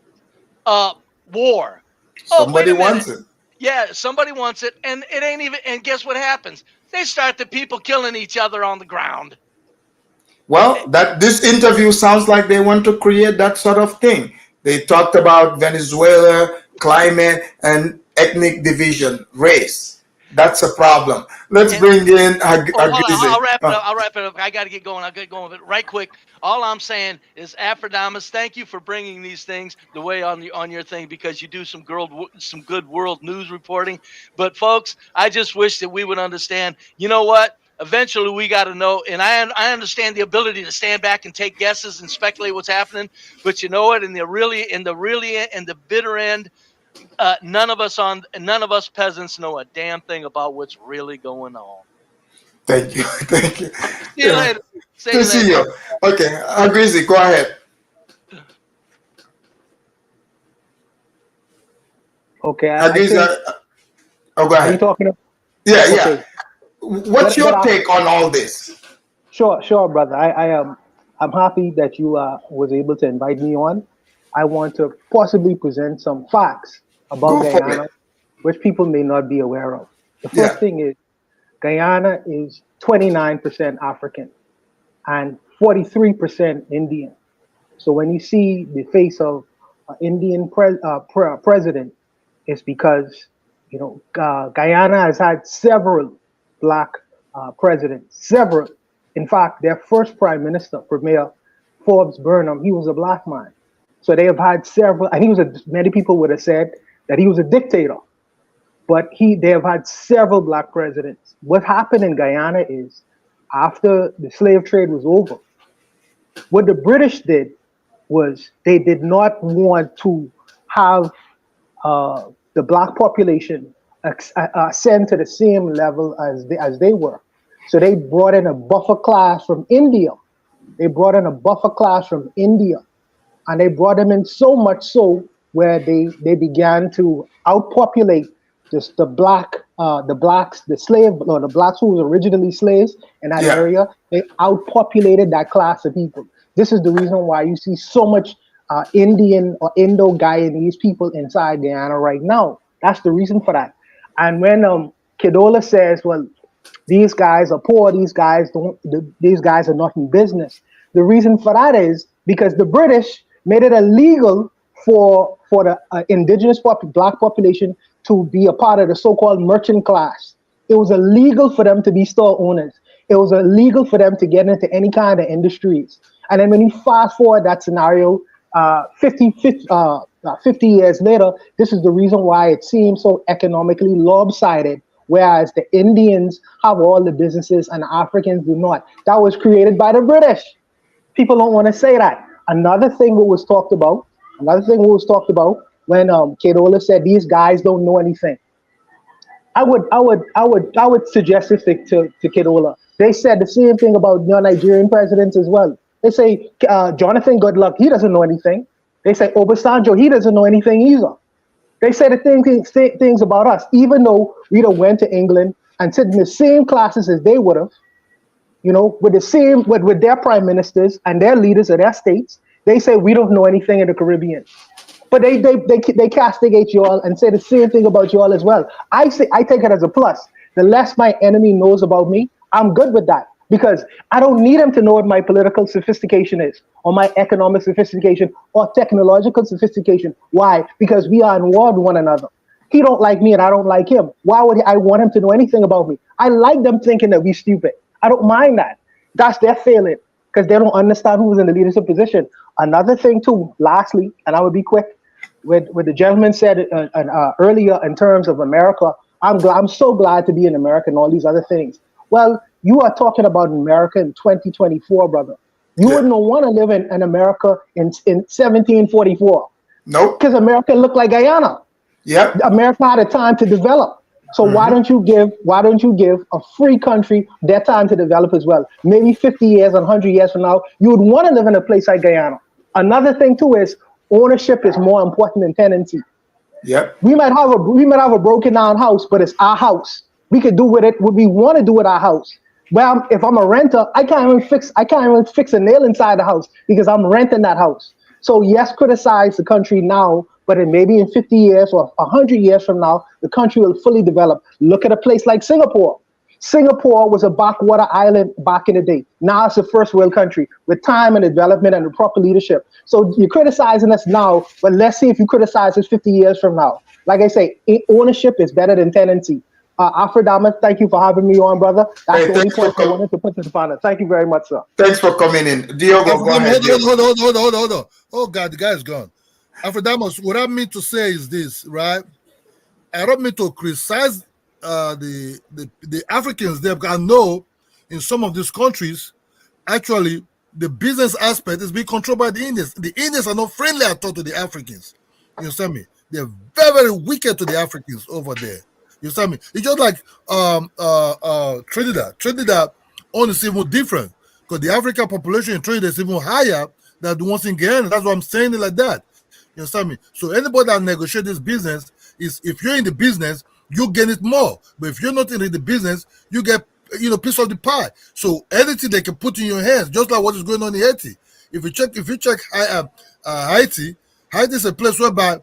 J: War.
D: Somebody wants it.
J: Yeah, somebody wants it, and it ain't even. And guess what happens? They start the people killing each other on the ground.
D: Well, this interview sounds like they want to create that sort of thing. They talked about Venezuela, climate, and ethnic division, race. That's a problem. Let's bring in
J: I'll wrap it up. I got to get going. I'll get going. But right quick, all I'm saying is, Aphrodite, thank you for bringing these things the way on your thing, because you do some good world news reporting. But folks, I just wish that we would understand. You know what? Eventually, we got to know, and I understand the ability to stand back and take guesses and speculate what's happening. But you know what? In the bitter end, none of us peasants know a damn thing about what's really going on.
D: Thank you.
J: See you later.
D: See you. Okay, Agrizi, go ahead.
K: Okay,
D: Agrizi, go ahead.
K: Are you talking?
D: Yeah.
K: Okay.
D: What's your take on all this?
K: Sure, brother. I'm happy that you was able to invite me on. I want to possibly present some facts about Guyana, which people may not be aware of. The first thing is Guyana is 29% African and 43% Indian. So when you see the face of an Indian president, it's because Guyana has had several black presidents. Several. In fact, their first prime minister, Premier Forbes Burnham, he was a black man. So they have had several, and many people would have said that he was a dictator, but they have had several black presidents. What happened in Guyana is, after the slave trade was over, what the British did was they did not want to have the black population ascend to the same level as they were. So they brought in a buffer class from India. And they brought them in so much so where they began to outpopulate just the blacks who were originally slaves in that area. They outpopulated that class of people. This is the reason why you see so much Indian or Indo-Guyanese people inside Guyana right now. That's the reason for that. And when Kedola says, well, these guys are poor, these guys are not in business. The reason for that is because the British made it illegal for the indigenous black population to be a part of the so-called merchant class. It was illegal for them to be store owners. It was illegal for them to get into any kind of industries. And then when you fast forward that scenario, 50 years later, this is the reason why it seems so economically lopsided, whereas the Indians have all the businesses and the Africans do not. That was created by the British. People don't want to say that. Another thing that was talked about when Kedola said these guys don't know anything. I would suggest this to Kedola. They said the same thing about your Nigerian presidents as well. They say Jonathan Goodluck, he doesn't know anything. They say Obasanjo, he doesn't know anything either. They say the things about us, even though we went to England and sit in the same classes as they would have, with their prime ministers and their leaders of their states. They say we don't know anything in the Caribbean, but they castigate you all and say the same thing about you all as well. I take it as a plus. The less my enemy knows about me, I'm good with that. because I don't need him to know what my political sophistication is, or my economic sophistication, or technological sophistication. Why? Because we are in war with one another. He don't like me and I don't like him. Why would I want him to know anything about me? I like them thinking that we stupid. I don't mind that. That's their failing, because they don't understand who's in the leadership position. Another thing too, lastly, and I will be quick, with the gentleman said earlier in terms of America, I'm so glad to be in America and all these other things. Well, you are talking about America in 2024, brother. You wouldn't want to live in America in 1744.
D: Nope.
K: Because America looked like Guyana.
D: Yep.
K: America had a time to develop. So why don't you give a free country their time to develop as well? Maybe 50 years and 100 years from now, you would want to live in a place like Guyana. Another thing too is ownership is more important than tenancy.
D: Yep.
K: We might have a broken down house, but it's our house. We could do with it what we want to do with our house. Well, if I'm a renter, I can't even fix a nail inside the house because I'm renting that house. So yes, criticize the country now, but maybe in 50 years or 100 years from now, the country will fully develop. Look at a place like Singapore. Singapore was a backwater island back in the day. Now it's a first world country with time and development and the proper leadership. So you're criticizing us now, but let's see if you criticize us 50 years from now. Like I say, ownership is better than tenancy. Afrodama, thank you for having me on, brother. That's the only point I wanted to put to the panel. Thank you very much, sir.
D: Thanks for coming in. Diogo, go ahead.
I: Hold on. Oh, God, the guy's gone. Afrodamos, what I mean to say is this, right? I don't mean to criticize the Africans there, because I know in some of these countries, actually, the business aspect is being controlled by the Indians. The Indians are not friendly at all to the Africans. You understand me? They're very, very wicked to the Africans over there. You understand me? It's just like Trinidad. Trinidad only is even different, because the African population in Trinidad is even higher than the ones in Guyana. That's why I'm saying it like that. You understand me? So anybody that negotiates this business is, if you're in the business, you gain it more. But if you're not in the business, you get piece of the pie. So anything they can put in your hands, just like what is going on in Haiti. If you check Haiti is a place whereby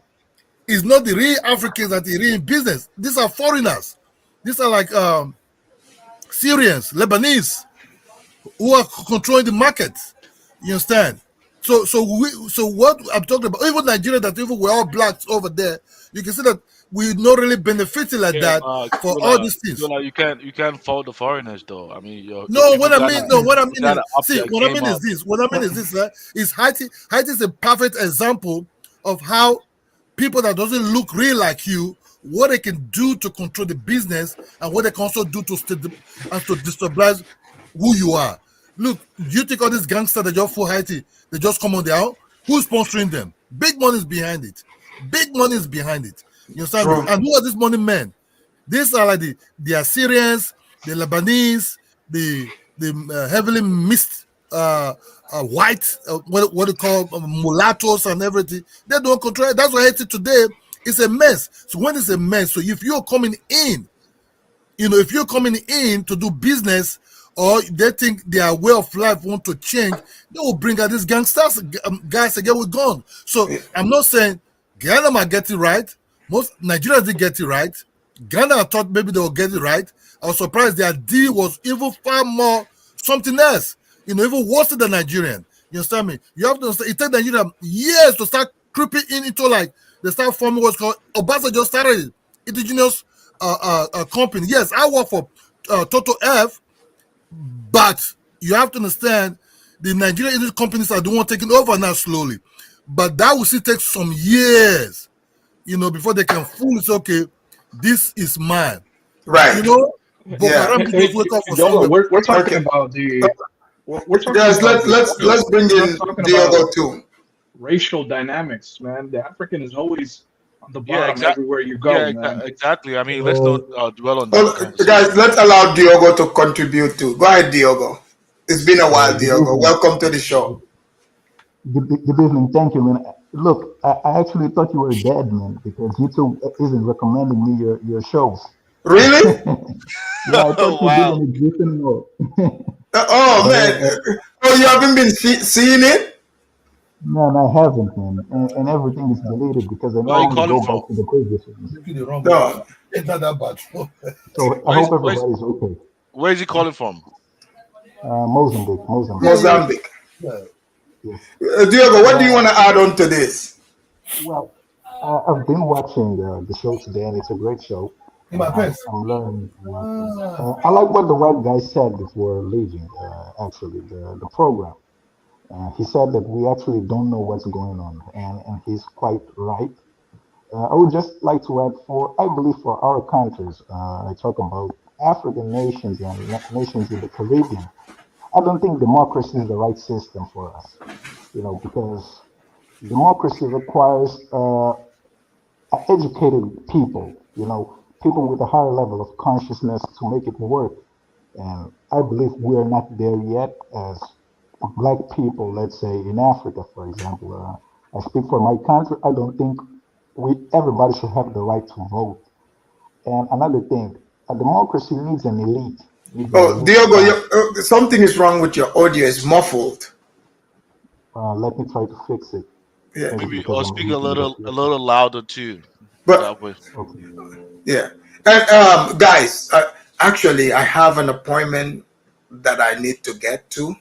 I: it's not the real Africans that are in business. These are foreigners. These are like Syrians, Lebanese, who are controlling the market. You understand? So what I'm talking about, even Nigeria, that even we're all blacks over there, you can see that we're not really benefiting like that for all these things.
H: You can't fault the foreigners though. I mean,
I: what I mean is this. Is Haiti is a perfect example of how people that doesn't look real like you, what they can do to control the business and what they can also do to destabilize who you are. Look, you think all these gangsters that just for Haiti, they just come on their own? Who's sponsoring them? Big money is behind it. Big money is behind it. You understand me? And who are these money men? These are like the Assyrians, the Lebanese, the heavily mixed white, what they call mulattoes and everything. They don't control it. That's why Haiti today is a mess. So when it's a mess, so if you're coming in, if you're coming in to do business, or they think their way of life want to change, they will bring out these gangsters, guys again with guns. So I'm not saying Ghana might get it right. Most Nigerians did get it right. Ghana thought maybe they will get it right. I was surprised their deal was even far more something else. Even worse than Nigerian. You understand me? You have to understand, it takes Nigeria years to start creeping into, like, they start forming what's called, Obasa just started indigenous company. Yes, I work for Total F, but you have to understand the Nigerian industry companies are the one taking over now slowly. But that will still take some years, before they can fully say, okay, this is mine.
D: Right.
G: We're talking about the. We're talking
D: guys,
G: about
D: let's bring in Diogo too.
G: Racial dynamics, man. The African is always on the bottom everywhere you go. Man.
H: Exactly. I mean, let's not dwell on that.
D: Guys, let's allow Diogo to contribute too. Go ahead, Diogo. It's been a while, Diogo. Welcome to the show.
L: Good evening. Thank you, man. Look, I actually thought you were dead, man, because YouTube isn't recommending me your shows.
D: Really?
L: Yeah, I thought you didn't exist anymore.
D: Oh, man. Oh, you haven't been seeing it?
L: Man, I haven't, man. And everything is deleted because I know I go back to the previous ones.
I: No, it's not that bad.
L: So I hope everybody's okay.
H: Where is he calling from?
L: Mozambique.
D: Mozambique.
I: Yeah.
L: Yes.
D: Diego, what do you want to add on to this?
L: Well, I've been watching the show today, and it's a great show.
I: My friends.
L: I'm learning a lot. I like what the white guy said before leaving, actually, the program. He said that we actually don't know what's going on, and he's quite right. I would just like to add I believe for our countries, I talk about African nations and nations in the Caribbean. I don't think democracy is the right system for us, because democracy requires educated people, people with a higher level of consciousness to make it work. And I believe we are not there yet as black people, let's say in Africa, for example. I speak for my country. I don't think everybody should have the right to vote. And another thing, a democracy needs an elite.
D: Oh, Diego, something is wrong with your audio. It's muffled.
L: Let me try to fix it.
D: Yeah.
H: Maybe or speak a little louder too.
D: But yeah, and guys, actually, I have an appointment that I need to get to.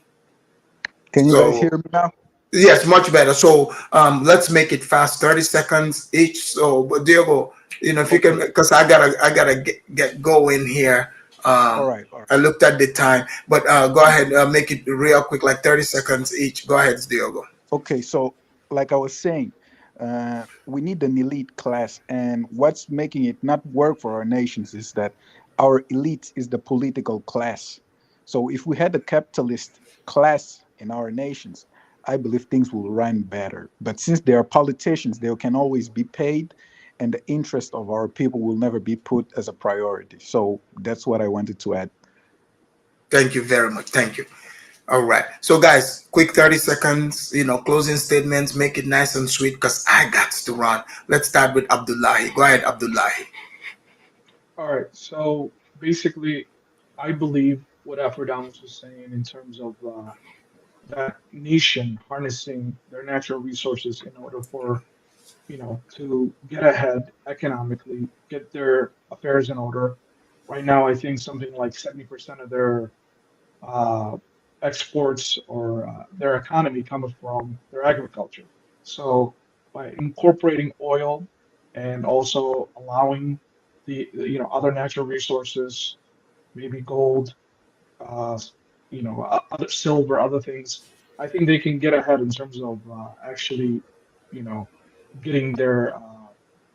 F: Can you guys hear me now?
D: Yes, much better. So let's make it fast, 30 seconds each. So, but Diego, if you can, because I gotta get going here.
F: All right.
D: I looked at the time, but go ahead, make it real quick, like 30 seconds each. Go ahead, Diego.
F: Okay, so like I was saying, we need an elite class, and what's making it not work for our nations is that our elite is the political class. So if we had a capitalist class in our nations, I believe things will run better. But since they are politicians, they can always be paid, and the interest of our people will never be put as a priority. So that's what I wanted to add.
D: Thank you very much. Thank you. All right. So guys, quick 30 seconds, closing statements, make it nice and sweet because I got to run. Let's start with Abdullahi. Go ahead, Abdullahi.
G: All right. So basically, I believe what Afrodamus was saying in terms of that nation harnessing their natural resources in order for to get ahead economically, get their affairs in order. Right now, I think something like 70% of their exports or their economy comes from their agriculture. So by incorporating oil and also allowing the other natural resources, maybe gold, other silver, other things, I think they can get ahead in terms of actually, getting their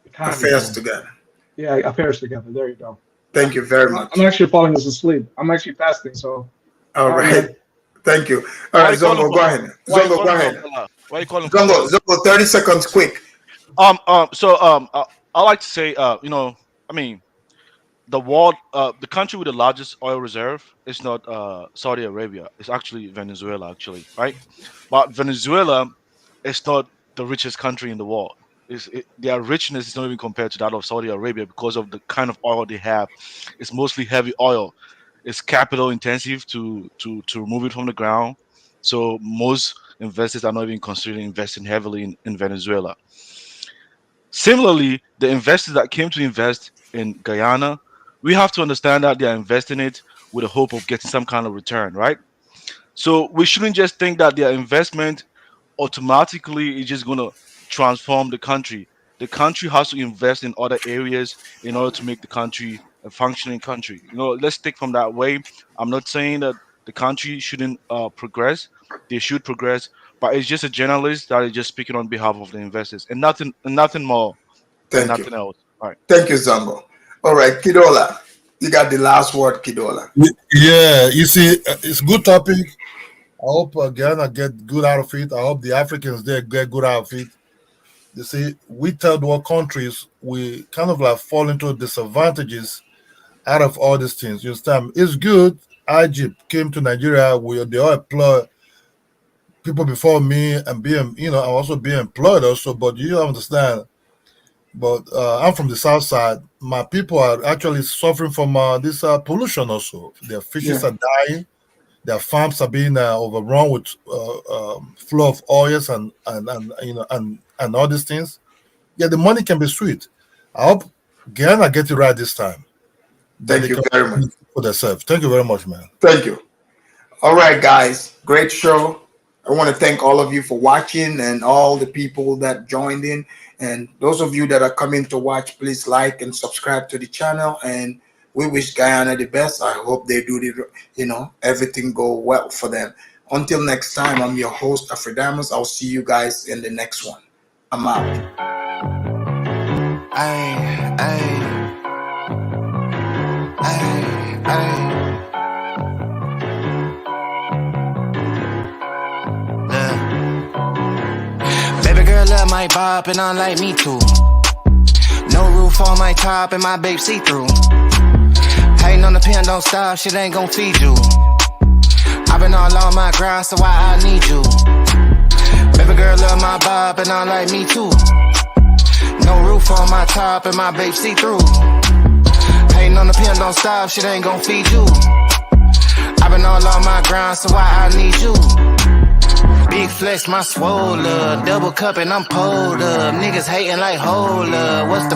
G: economy
D: affairs
G: going.
D: together.
G: Yeah, affairs together. There you go.
D: Thank you very much.
G: I'm actually falling asleep. I'm actually fasting, so.
D: All right. Thank you. All right, Zongo, go ahead. Zongo, go ahead.
H: Why are you calling?
D: Zongo, 30 seconds, quick.
H: I like to say, the world, the country with the largest oil reserve is not Saudi Arabia. It's actually Venezuela, right? But Venezuela is not the richest country in the world. Their richness is not even compared to that of Saudi Arabia because of the kind of oil they have. It's mostly heavy oil. It's capital intensive to remove it from the ground. So most investors are not even considering investing heavily in Venezuela. Similarly, the investors that came to invest in Guyana, we have to understand that they are investing it with the hope of getting some kind of return, right? So we shouldn't just think that their investment automatically is just going to transform the country. The country has to invest in other areas in order to make the country a functioning country. Let's take from that way. I'm not saying that the country shouldn't progress. They should progress, but it's just a journalist that is just speaking on behalf of the investors and nothing more. Nothing else. All right.
D: Thank you, Zongo. All right, Kidola, you got the last word, Kidola.
I: Yeah, you see, it's a good topic. I hope Guyana get good out of it. I hope the Africans there get good out of it. You see, we third world countries, we kind of like fall into disadvantages out of all these things. You understand? It's good. Egypt came to Nigeria. They all employ people before me and being, I'm also being employed also. But you understand. But I'm from the south side. My people are actually suffering from this pollution also. Their fishes are dying. Their farms are being overrun with flow of oils and all these things. Yeah, the money can be sweet. I hope Guyana get it right this time.
D: Thank you very much
I: for themselves. Thank you very much, man.
D: Thank you. All right, guys, great show. I want to thank all of you for watching and all the people that joined in. And those of you that are coming to watch, please like and subscribe to the channel. And we wish Guyana the best. I hope they do everything go well for them. Until next time, I'm your host, Afridamus. I'll see you guys in the next one. I'm out.
M: Baby girl love my bop and I like me too. No roof on my top and my babe see-through. Hating on the pen, don't stop, shit ain't gon' feed you. I've been all on my grind, so why I need you? Baby girl love my bop and I like me too. No roof on my top and my babe see-through. Hating on the pen, don't stop, shit ain't gon' feed you. I've been all on my grind, so why I need you? Big flex, my swole up, double cup and I'm pulled up. Niggas hating like hold up, what's the